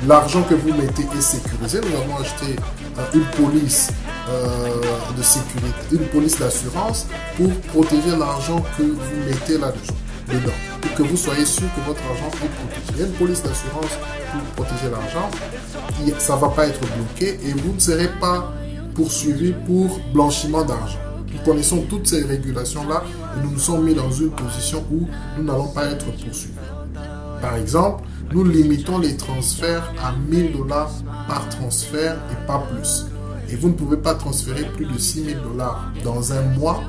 L'argent que vous mettez est sécurisé. Nous avons acheté une police de sécurité, une police d'assurance pour protéger l'argent que vous mettez dedans. Pour que vous soyez sûr que votre argent est protégé. Il y a une police d'assurance pour protéger l'argent. Ça ne va pas être bloqué et vous ne serez pas poursuivi pour blanchiment d'argent. Nous connaissons toutes ces régulations-là et nous nous sommes mis dans une position où nous n'allons pas être poursuivis. Par exemple, nous limitons les transferts à 1000 $ par transfert et pas plus. Et vous ne pouvez pas transférer plus de 6000 $ dans un mois,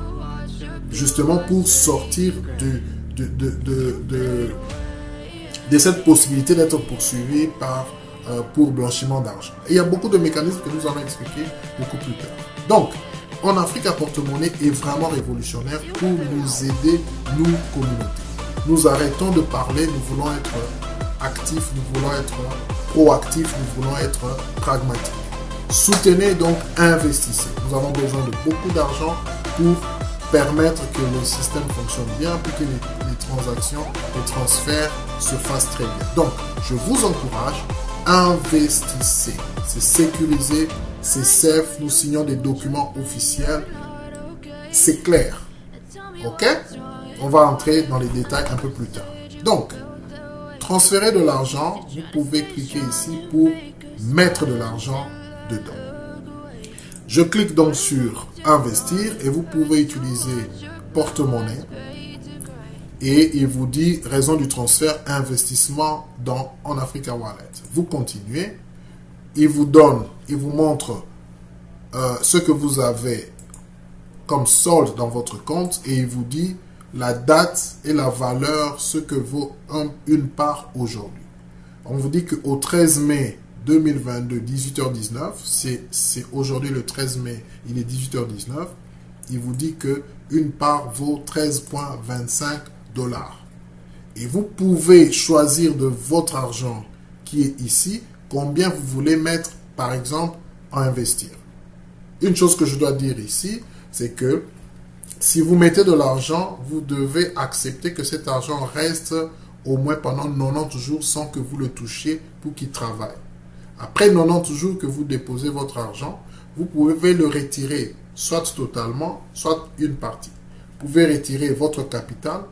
justement pour sortir de cette possibilité d'être poursuivi pour blanchiment d'argent. Et il y a beaucoup de mécanismes que nous allons expliquer beaucoup plus tard. Donc, en Afrique, un porte-monnaie est vraiment révolutionnaire pour nous aider, nous, communauté. Nous arrêtons de parler, nous voulons être actifs, nous voulons être proactifs, nous voulons être pragmatiques. Soutenez donc, investissez. Nous avons besoin de beaucoup d'argent pour permettre que le système fonctionne bien, pour que les transactions, les transferts se fassent très bien. Donc, je vous encourage, investissez. C'est sécurisé, c'est safe, nous signons des documents officiels. C'est clair. Ok? On va entrer dans les détails un peu plus tard. Donc, transférer de l'argent, vous pouvez cliquer ici pour mettre de l'argent dedans. Je clique donc sur investir et vous pouvez utiliser porte-monnaie. Et il vous dit raison du transfert investissement en Africa Wallet. Vous continuez. Il vous montre ce que vous avez comme solde dans votre compte et il vous dit la date et la valeur, ce que vaut une part aujourd'hui. On vous dit qu'au 13 mai 2022, 18h19, c'est aujourd'hui le 13 mai, il est 18h19, il vous dit que une part vaut 13,25 $. Et vous pouvez choisir de votre argent qui est ici, combien vous voulez mettre, par exemple, à investir. Une chose que je dois dire ici, c'est que si vous mettez de l'argent, vous devez accepter que cet argent reste au moins pendant 90 jours sans que vous le touchiez pour qu'il travaille. Après 90 jours que vous déposez votre argent, vous pouvez le retirer soit totalement, soit une partie. Vous pouvez retirer votre capital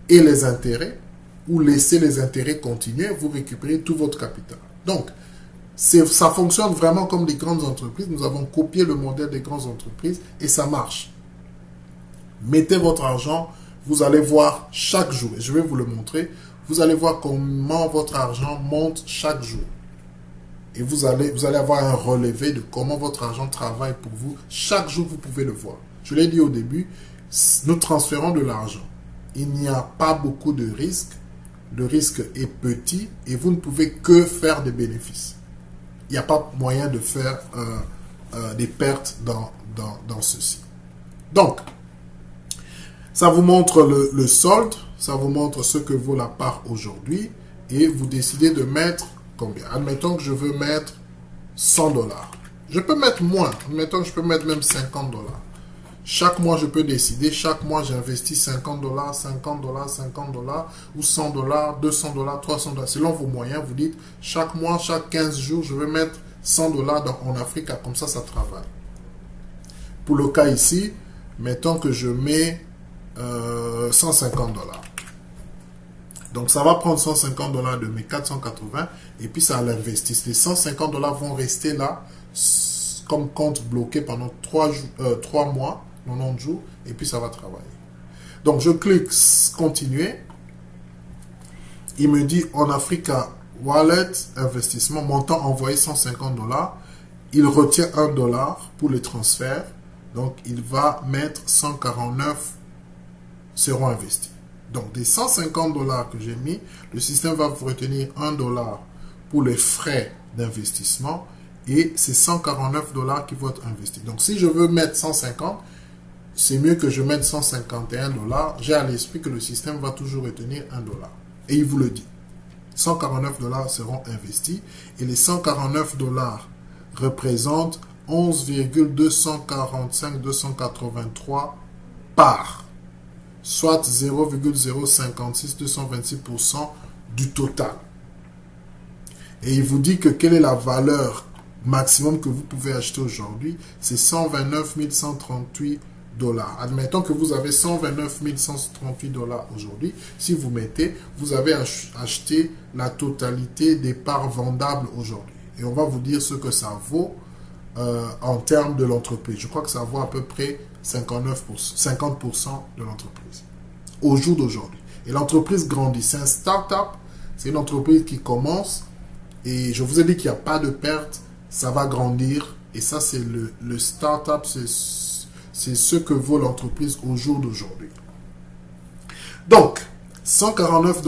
et les intérêts ou laisser les intérêts continuer, vous récupérez tout votre capital. Donc, ça fonctionne vraiment comme des grandes entreprises. Nous avons copié le modèle des grandes entreprises et ça marche. Mettez votre argent, vous allez voir chaque jour, et je vais vous le montrer, vous allez voir comment votre argent monte chaque jour. Et vous allez avoir un relevé de comment votre argent travaille pour vous. Chaque jour, vous pouvez le voir. Je l'ai dit au début, nous transférons de l'argent. Il n'y a pas beaucoup de risques. Le risque est petit et vous ne pouvez que faire des bénéfices. Il n'y a pas moyen de faire des pertes dans ceci. Donc, ça vous montre le solde, ça vous montre ce que vaut la part aujourd'hui et vous décidez de mettre combien. Admettons que je veux mettre 100 $. Je peux mettre moins, admettons que je peux mettre même 50 $. Chaque mois, je peux décider, chaque mois, j'investis 50 $, 50 $, 50 $, ou 100 $, 200 $, 300 $. Selon vos moyens, vous dites, chaque mois, chaque 15 jours, je vais mettre 100 $ en Afrique, comme ça travaille. Pour le cas ici, mettons que je mets 150 $. Donc, ça va prendre 150 $ de mes 480 et puis ça l'investit. Les 150 $ vont rester là comme compte bloqué pendant 3 mois, 90 jours, et puis ça va travailler. Donc, je clique continuer. Il me dit en Africa Wallet, investissement, montant envoyé 150 $. Il retient 1 $ pour les transferts. Donc, il va mettre 149 seront investis. Donc, des 150 $ que j'ai mis, le système va vous retenir 1 $ pour les frais d'investissement et c'est 149 $ qui vont être investis. Donc, si je veux mettre 150, c'est mieux que je mette 151 $. J'ai à l'esprit que le système va toujours retenir 1 $. Et il vous le dit. 149 $ seront investis et les 149 $ représentent 11,245,283 parts, soit 0,056226% du total. Et il vous dit que quelle est la valeur maximum que vous pouvez acheter aujourd'hui, c'est 129 138 $. Admettons que vous avez 129 138 $ aujourd'hui. Si vous mettez, vous avez acheté la totalité des parts vendables aujourd'hui. Et on va vous dire ce que ça vaut en termes de l'entreprise. Je crois que ça vaut à peu près 50% de l'entreprise au jour d'aujourd'hui. Et l'entreprise grandit. C'est un start-up, c'est une entreprise qui commence et je vous ai dit qu'il n'y a pas de perte, ça va grandir et ça c'est le start-up, c'est ce que vaut l'entreprise au jour d'aujourd'hui. Donc, 149 $,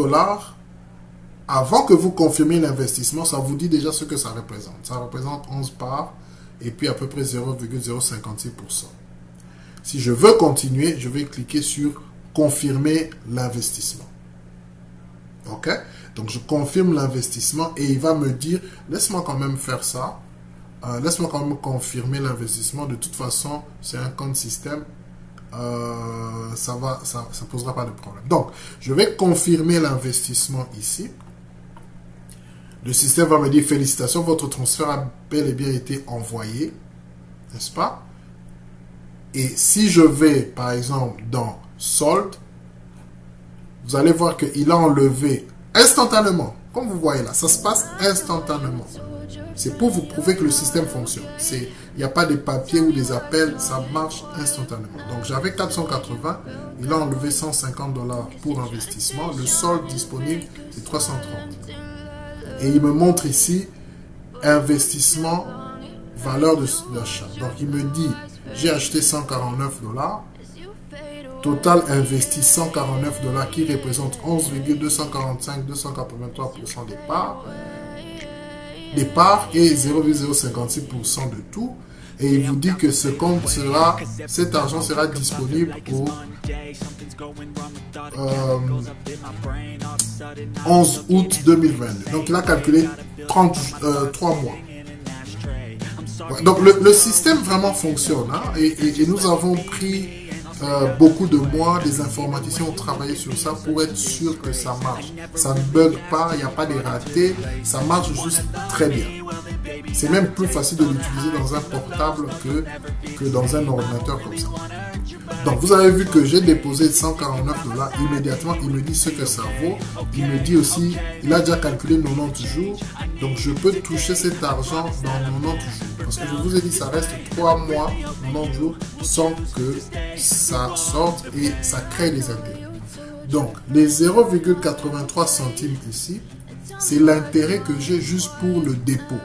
avant que vous confirmiez l'investissement, ça vous dit déjà ce que ça représente. Ça représente 11 parts et puis à peu près 0,056%. Si je veux continuer, je vais cliquer sur confirmer l'investissement. Ok? Donc, je confirme l'investissement et il va me dire, laisse-moi quand même faire ça. Laisse-moi quand même confirmer l'investissement. De toute façon, c'est un compte système. Ça posera pas de problème. Donc, je vais confirmer l'investissement ici. Le système va me dire, félicitations, votre transfert a bel et bien été envoyé. N'est-ce pas? Et si je vais, par exemple, dans solde, vous allez voir qu'il a enlevé instantanément. Comme vous voyez là, ça se passe instantanément. C'est pour vous prouver que le système fonctionne. Il n'y a pas de papiers ou des appels, ça marche instantanément. Donc j'avais 480, il a enlevé 150 $ pour investissement. Le solde disponible, c'est 330. Et il me montre ici, investissement, valeur d'achat. Donc il me dit, j'ai acheté 149 $. Total investi 149 $ qui représente 11,245-283% des parts et 0,056% de tout. Et il vous dit que cet argent sera disponible au 11 août 2022. Donc il a calculé 3 mois. Ouais, donc le système vraiment fonctionne, hein, et nous avons pris beaucoup de mois, des informaticiens ont travaillé sur ça pour être sûr que ça marche. Ça ne bug pas, il n'y a pas de ratés, ça marche juste très bien. C'est même plus facile de l'utiliser dans un portable que dans un ordinateur comme ça. Donc vous avez vu que j'ai déposé 149 $. Immédiatement, il me dit ce que ça vaut. Il me dit aussi, il a déjà calculé 90 jours. Donc je peux toucher cet argent dans 90 jours. Parce que je vous ai dit, ça reste 3 mois, 90 jours, sans que ça sorte et ça crée des intérêts. Donc les 0,83 centimes ici, c'est l'intérêt que j'ai juste pour le dépôt.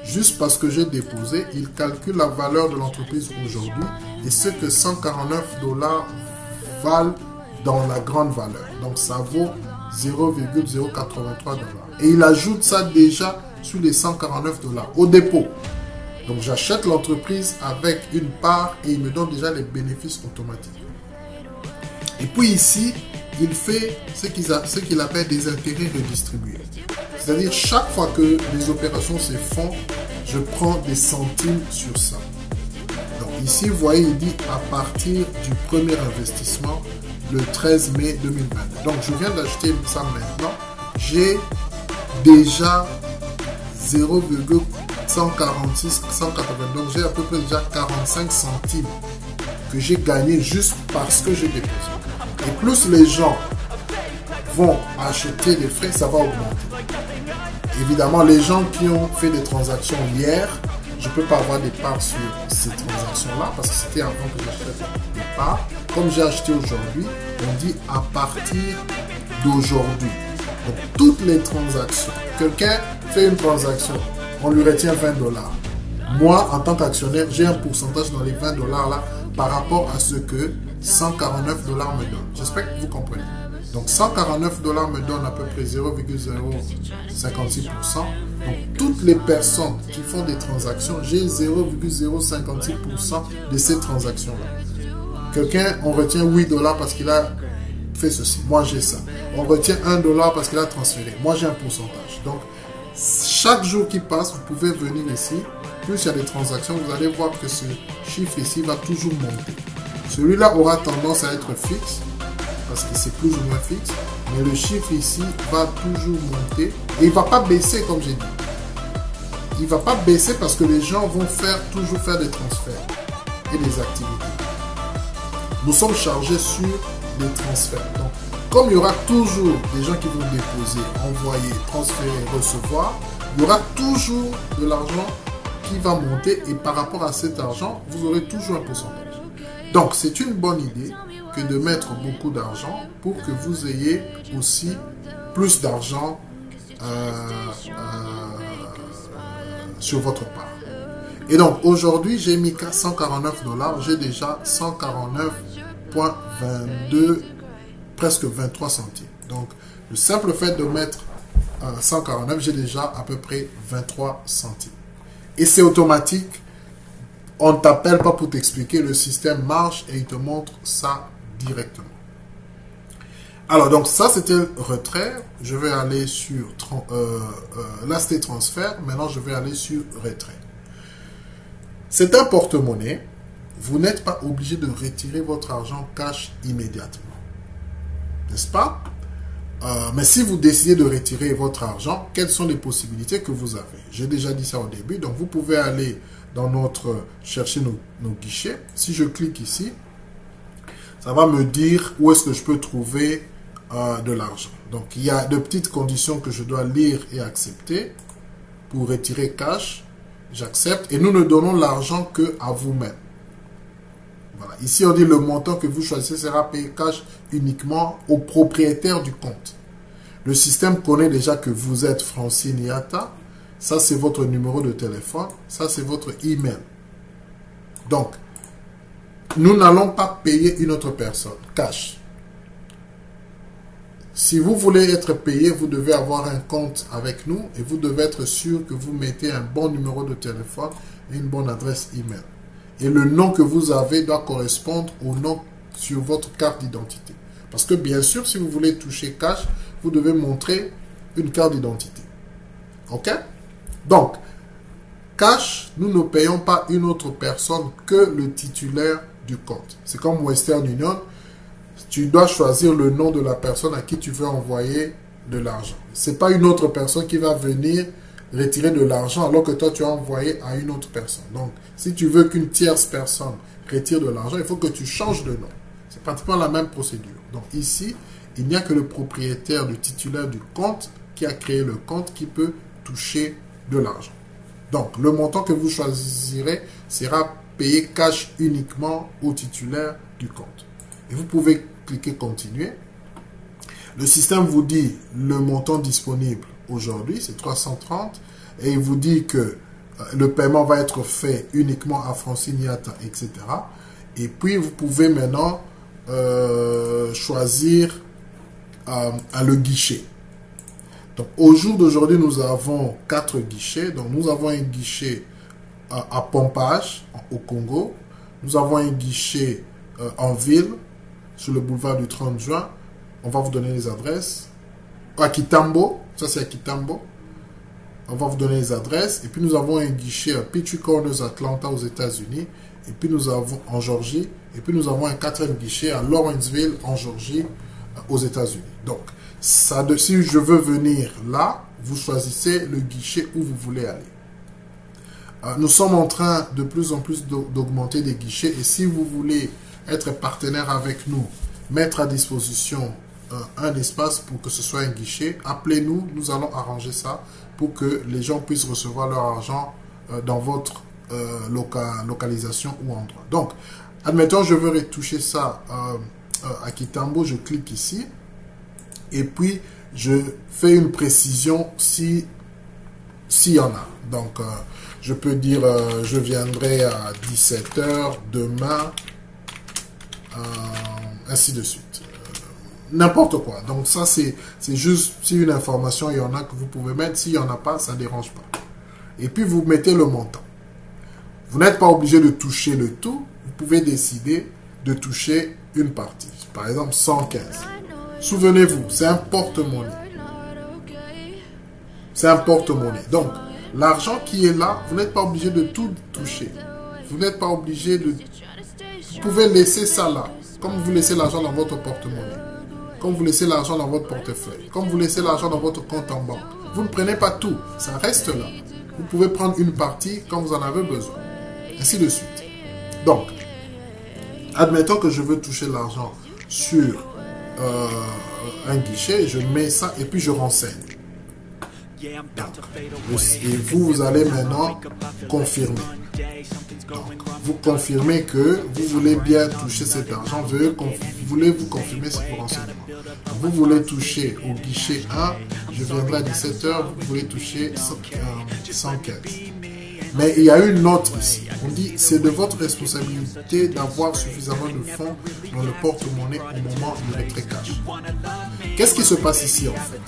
Juste parce que j'ai déposé, il calcule la valeur de l'entreprise aujourd'hui et ce que 149 $ valent dans la grande valeur. Donc ça vaut 0,083 $. Et il ajoute ça déjà sur les 149 $ au dépôt. Donc j'achète l'entreprise avec une part et il me donne déjà les bénéfices automatiques. Et puis ici, il fait ce qu'il appelle des intérêts redistribués. C'est-à-dire chaque fois que les opérations se font, je prends des centimes sur ça. Donc ici, vous voyez, il dit à partir du premier investissement, le 13 mai 2020. Donc je viens d'acheter ça maintenant. J'ai déjà 0,146, 180. Donc j'ai à peu près déjà 45 centimes que j'ai gagné juste parce que j'ai déposé. Et plus les gens vont acheter des frais, ça va augmenter. Évidemment, les gens qui ont fait des transactions hier, je ne peux pas avoir des parts sur ces transactions-là parce que c'était avant que j'achète des parts. Comme j'ai acheté aujourd'hui, on dit à partir d'aujourd'hui. Donc, toutes les transactions. Quelqu'un fait une transaction, on lui retient 20 $. Moi, en tant qu'actionnaire, j'ai un pourcentage dans les 20 $ là par rapport à ce que 149 $ me donne. J'espère que vous comprenez. Donc 149 $ me donne à peu près 0,056%. Donc toutes les personnes qui font des transactions, j'ai 0,056% de ces transactions-là. Quelqu'un, on retient 8 $ parce qu'il a fait ceci. Moi, j'ai ça. On retient 1 $ parce qu'il a transféré. Moi, j'ai un pourcentage. Donc, chaque jour qui passe, vous pouvez venir ici. Plus il y a des transactions, vous allez voir que ce chiffre ici va toujours monter. Celui-là aura tendance à être fixe parce que c'est plus ou moins fixe, mais le chiffre ici va toujours monter et il ne va pas baisser comme j'ai dit. Il ne va pas baisser parce que les gens vont toujours faire des transferts et des activités. Nous sommes chargés sur les transferts. Donc, comme il y aura toujours des gens qui vont déposer, envoyer, transférer, recevoir, il y aura toujours de l'argent qui va monter et par rapport à cet argent, vous aurez toujours un pourcentage. Donc, c'est une bonne idée que de mettre beaucoup d'argent pour que vous ayez aussi plus d'argent sur votre part. Et donc, aujourd'hui, j'ai mis 149 $, j'ai déjà 149,22, presque 23 centimes. Donc, le simple fait de mettre 149, j'ai déjà à peu près 23 centimes. Et c'est automatique. On ne t'appelle pas pour t'expliquer, le système marche et il te montre ça directement. Alors, donc ça, c'était le retrait. Je vais aller sur... là, c'était transfert. Maintenant, je vais aller sur retrait. C'est un porte-monnaie. Vous n'êtes pas obligé de retirer votre argent cash immédiatement. N'est-ce pas? Mais si vous décidez de retirer votre argent, quelles sont les possibilités que vous avez? J'ai déjà dit ça au début. Donc, vous pouvez aller dans chercher nos guichets. Si je clique ici, ça va me dire où est-ce que je peux trouver de l'argent. Donc, il y a de petites conditions que je dois lire et accepter. Pour retirer cash, j'accepte. Et nous ne donnons l'argent qu'à vous-même. Voilà. Ici, on dit le montant que vous choisissez sera payé cash uniquement au propriétaire du compte. Le système connaît déjà que vous êtes Francine Yatta. Ça, c'est votre numéro de téléphone. Ça, c'est votre email. Donc, nous n'allons pas payer une autre personne. Cash. Si vous voulez être payé, vous devez avoir un compte avec nous et vous devez être sûr que vous mettez un bon numéro de téléphone et une bonne adresse email. Et le nom que vous avez doit correspondre au nom sur votre carte d'identité. Parce que bien sûr, si vous voulez toucher cash, vous devez montrer une carte d'identité. OK? Donc, cash, nous ne payons pas une autre personne que le titulaire du compte. C'est comme Western Union. Tu dois choisir le nom de la personne à qui tu veux envoyer de l'argent. Ce n'est pas une autre personne qui va venir retirer de l'argent alors que toi tu as envoyé à une autre personne. Donc, si tu veux qu'une tierce personne retire de l'argent, il faut que tu changes de nom. C'est pratiquement la même procédure. Donc ici, il n'y a que le propriétaire, le titulaire du compte qui a créé le compte qui peut toucher de l'argent. Donc, le montant que vous choisirez sera payé cash uniquement au titulaire du compte. Et vous pouvez cliquer continuer. Le système vous dit le montant disponible aujourd'hui, c'est 330. Et il vous dit que le paiement va être fait uniquement à Francine Yatta, etc. Et puis, vous pouvez maintenant choisir le guichet. Donc, au jour d'aujourd'hui, nous avons 4 guichets. Donc, nous avons un guichet à Pompage, au Congo. Nous avons un guichet en ville, sur le boulevard du 30 juin. On va vous donner les adresses. À Kitambo, ça c'est à Kitambo. On va vous donner les adresses. Et puis nous avons un guichet à Petrie Corners, Atlanta, aux États-Unis. Et puis nous avons en Georgie. Et puis nous avons un 4e guichet à Lawrenceville, en Georgie, aux États-Unis. Donc, ça, si je veux venir là, vous choisissez le guichet où vous voulez aller. Nous sommes en train de plus en plus d'augmenter des guichets. Et si vous voulez être partenaire avec nous, mettre à disposition un espace pour que ce soit un guichet, appelez-nous, nous allons arranger ça pour que les gens puissent recevoir leur argent dans votre localisation ou endroit. Donc, admettons, je veux retoucher ça à Kitambo, je clique ici et puis je fais une précision s'il y en a. Donc, je peux dire, je viendrai à 17 h demain, ainsi de suite. N'importe quoi. Donc ça, c'est juste, si une information, il y en a que vous pouvez mettre. S'il n'y en a pas, ça ne dérange pas. Et puis, vous mettez le montant. Vous n'êtes pas obligé de toucher le tout. Vous pouvez décider de toucher une partie. Par exemple, 115. Souvenez-vous, c'est un porte-monnaie. C'est un porte-monnaie. Donc, l'argent qui est là, vous n'êtes pas obligé de tout toucher. Vous n'êtes pas obligé de... Vous pouvez laisser ça là. Comme vous laissez l'argent dans votre porte-monnaie. Comme vous laissez l'argent dans votre portefeuille. Comme vous laissez l'argent dans votre compte en banque. Vous ne prenez pas tout. Ça reste là. Vous pouvez prendre une partie quand vous en avez besoin. Ainsi de suite. Donc, admettons que je veux toucher l'argent sur un guichet. Je mets ça et puis je renseigne. Et vous allez maintenant confirmer. Donc, vous confirmez que vous voulez bien toucher cet argent. Voulez-vous confirmer ces renseignements. Vous voulez toucher au guichet 1, je viendrai à 17 h, vous voulez toucher 115. Mais il y a une note ici. On dit c'est de votre responsabilité d'avoir suffisamment de fonds dans le porte-monnaie au moment du retrait cash. Qu'est-ce qui se passe ici en fait?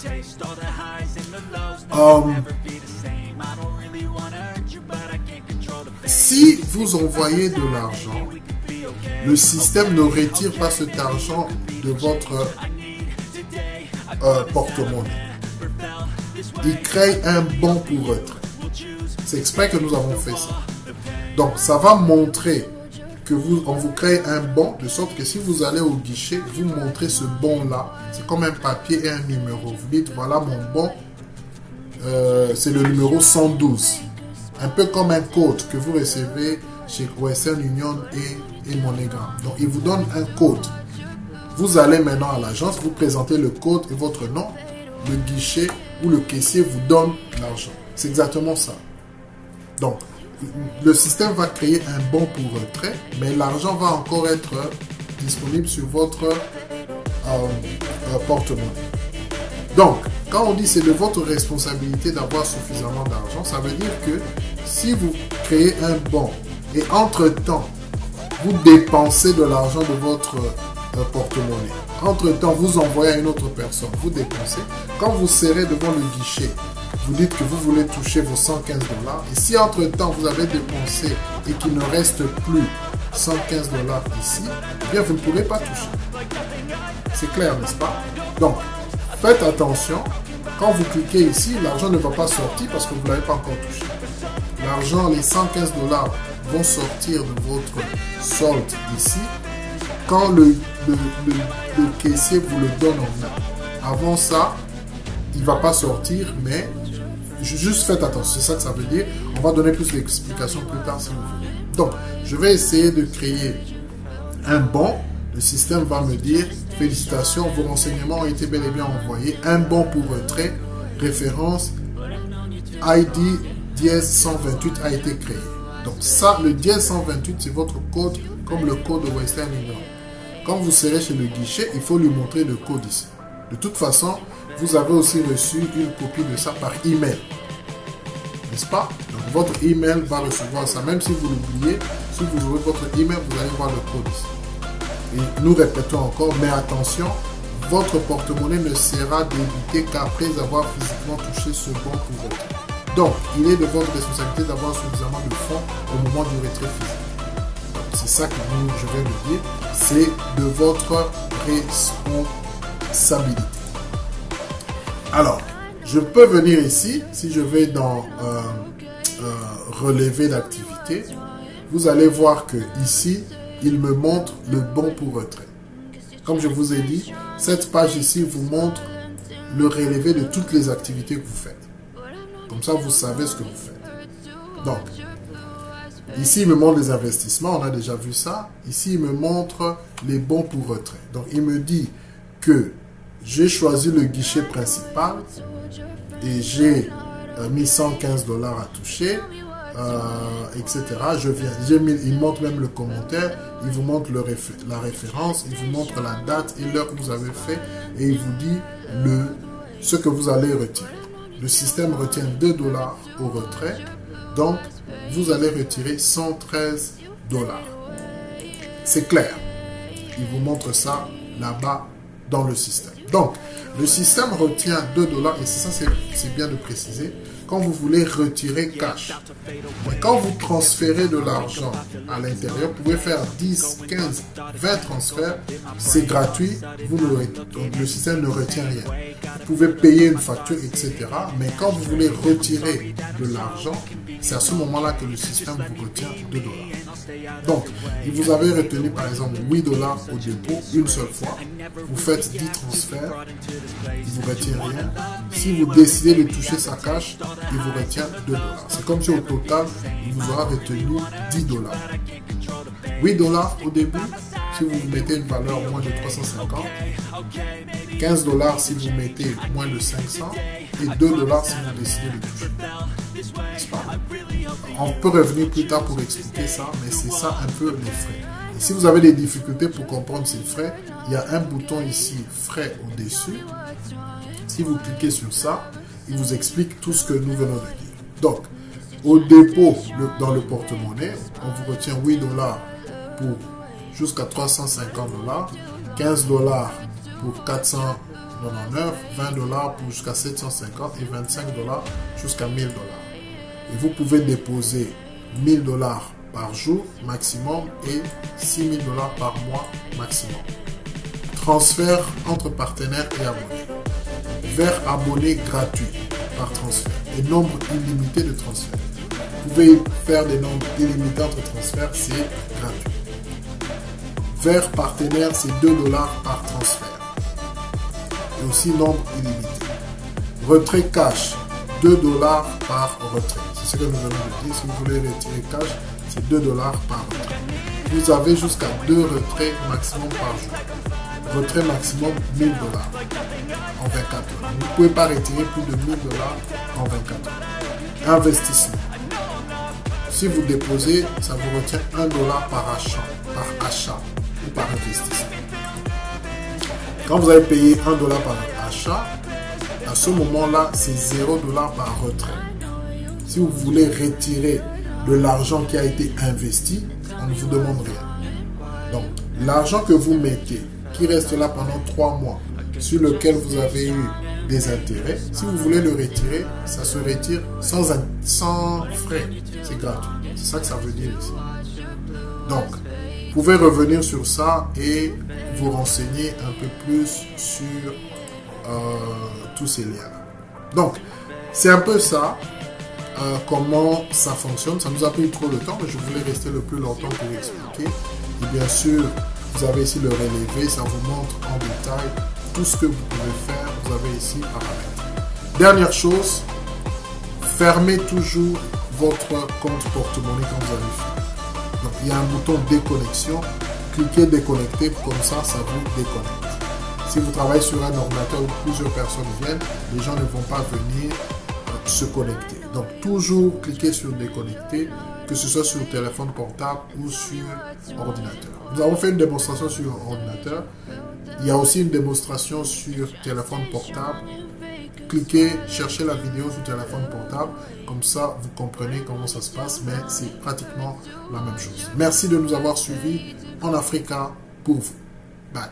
Si vous envoyez de l'argent, le système ne retire pas cet argent de votre porte-monnaie. Il crée un bon pour retrait. C'est exprès que nous avons fait ça. Donc, ça va montrer que on vous crée un bon, de sorte que si vous allez au guichet, vous montrez ce bon-là. C'est comme un papier et un numéro. Vous dites, voilà mon bon, c'est le numéro 112. Un peu comme un code que vous recevez chez Western Union et MoneyGram. Donc, il vous donne un code. Vous allez maintenant à l'agence, vous présentez le code et votre nom, le guichet ou le caissier vous donne l'argent. C'est exactement ça. Donc, le système va créer un bon pour retrait, mais l'argent va encore être disponible sur votre porte-monnaie. Donc, quand on dit c'est de votre responsabilité d'avoir suffisamment d'argent, ça veut dire que si vous créez un bon et entre-temps, vous dépensez de l'argent de votre porte-monnaie, entre-temps, vous envoyez à une autre personne, vous dépensez, quand vous serez devant le guichet, vous dites que vous voulez toucher vos 115 $, et si entre-temps, vous avez dépensé et qu'il ne reste plus 115 $ ici, eh bien, vous ne pourrez pas toucher. C'est clair, n'est-ce pas? Donc, faites attention, quand vous cliquez ici, l'argent ne va pas sortir parce que vous ne l'avez pas encore touché. L'argent, les 115 $ vont sortir de votre solde ici quand le caissier vous le donne en main. Avant ça, il ne va pas sortir, mais juste faites attention, c'est ça que ça veut dire. On va donner plus d'explications plus tard si vous voulez. Donc, je vais essayer de créer un bon. Le système va me dire, félicitations, vos renseignements ont été bel et bien envoyés. Un bon pour retrait, référence, ID 10128 a été créé. Donc ça, le 10128, c'est votre code, comme le code de Western Union. Quand vous serez chez le guichet, il faut lui montrer le code ici. De toute façon, vous avez aussi reçu une copie de ça par email. N'est-ce pas? Donc votre email va recevoir ça. Même si vous l'oubliez, si vous ouvrez votre email, vous allez voir le code ici. Et nous répétons encore, mais attention, votre porte-monnaie ne sera débité qu'après avoir physiquement touché ce bon pour retrait. Donc, il est de votre responsabilité d'avoir suffisamment de fonds au moment du retrait physique. C'est ça que je vais vous dire, c'est de votre responsabilité. Alors, je peux venir ici, si je vais dans relevé d'activité, vous allez voir que ici, il me montre le bon pour retrait. Comme je vous ai dit, cette page ici vous montre le relevé de toutes les activités que vous faites. Comme ça, vous savez ce que vous faites. Donc, ici, il me montre les investissements, on a déjà vu ça. Ici, il me montre les bons pour retrait. Donc, il me dit que j'ai choisi le guichet principal et j'ai mis 115 $ à toucher. Etc. Il montre même le commentaire, il vous montre la référence, il vous montre la date et l'heure que vous avez fait et il vous dit ce que vous allez retirer. Le système retient 2 $ au retrait, donc vous allez retirer 113 $. C'est clair. Il vous montre ça là-bas dans le système. Donc, le système retient 2 $ et ça c'est bien de préciser. Quand vous voulez retirer cash. Mais quand vous transférez de l'argent à l'intérieur, vous pouvez faire 10, 15, 20 transferts, c'est gratuit, le système ne retient rien. Vous pouvez payer une facture, etc. Mais quand vous voulez retirer de l'argent, c'est à ce moment-là que le système vous retient 2 $. Donc, il vous avait retenu par exemple 8 $ au dépôt une seule fois. Vous faites 10 transferts, il ne vous retient rien. Si vous décidez de toucher sa cash, il vous retient 2 $. C'est comme si au total, il vous aura retenu 10 $. 8 $ au début, si vous mettez une valeur moins de 350. 15 $ si vous mettez moins de 500. Et 2 $ si vous décidez de toucher. On peut revenir plus tard pour expliquer ça, mais c'est ça un peu les frais. Et si vous avez des difficultés pour comprendre ces frais, il y a un bouton ici, frais au-dessus. Si vous cliquez sur ça, il vous explique tout ce que nous venons de dire. Donc, au dépôt dans le porte-monnaie, on vous retient 8 $ pour jusqu'à 350 $, 15 $ pour 499, 20 $ pour jusqu'à 750 et 25 $ jusqu'à 1000 $. Et vous pouvez déposer 1000 $ par jour maximum et 6000 $ par mois maximum. Transfert entre partenaires et abonnés. Vers abonnés gratuit par transfert et nombre illimité de transferts. Vous pouvez faire des nombres illimités entre transferts, c'est gratuit. Vers partenaire, c'est 2 $ par transfert. Et aussi nombre illimité. Retrait cash, 2 $ par retrait. C'est ce que nous venons de dire. Si vous voulez retirer cash, c'est 2 $ par retrait. Vous avez jusqu'à 2 retraits maximum par jour. retrait maximum 1000 dollars en 24 heures. Vous ne pouvez pas retirer plus de 1000 dollars en 24 heures. Investissement. Si vous déposez, ça vous retient 1 dollar par achat ou par investissement. Quand vous avez payé 1 dollar par achat, à ce moment-là, c'est 0 dollar par retrait. Si vous voulez retirer de l'argent qui a été investi, on ne vous demande rien. Donc, l'argent que vous mettez, qui reste là pendant 3 mois, sur lequel vous avez eu des intérêts, si vous voulez le retirer, ça se retire sans frais. C'est gratuit. C'est ça que ça veut dire ici. Donc, vous pouvez revenir sur ça et vous renseigner un peu plus sur tous ces liens. Donc, c'est un peu ça. Comment ça fonctionne. Ça nous a pris trop de temps, mais je voulais rester le plus longtemps pour expliquer. Et bien sûr, vous avez ici le relevé, ça vous montre en détail tout ce que vous pouvez faire. Vous avez ici paramètres. Dernière chose, fermez toujours votre compte porte-monnaie quand vous avez fini. Donc, il y a un bouton déconnexion. Cliquez déconnecter, comme ça, ça vous déconnecte. Si vous travaillez sur un ordinateur où plusieurs personnes viennent, les gens ne vont pas venir se connecter. Donc, toujours cliquez sur déconnecter, que ce soit sur téléphone portable ou sur ordinateur. Nous avons fait une démonstration sur ordinateur. Il y a aussi une démonstration sur téléphone portable. Cliquez, cherchez la vidéo sur téléphone portable. Comme ça, vous comprenez comment ça se passe, mais c'est pratiquement la même chose. Merci de nous avoir suivis en Africa pour vous. Bye.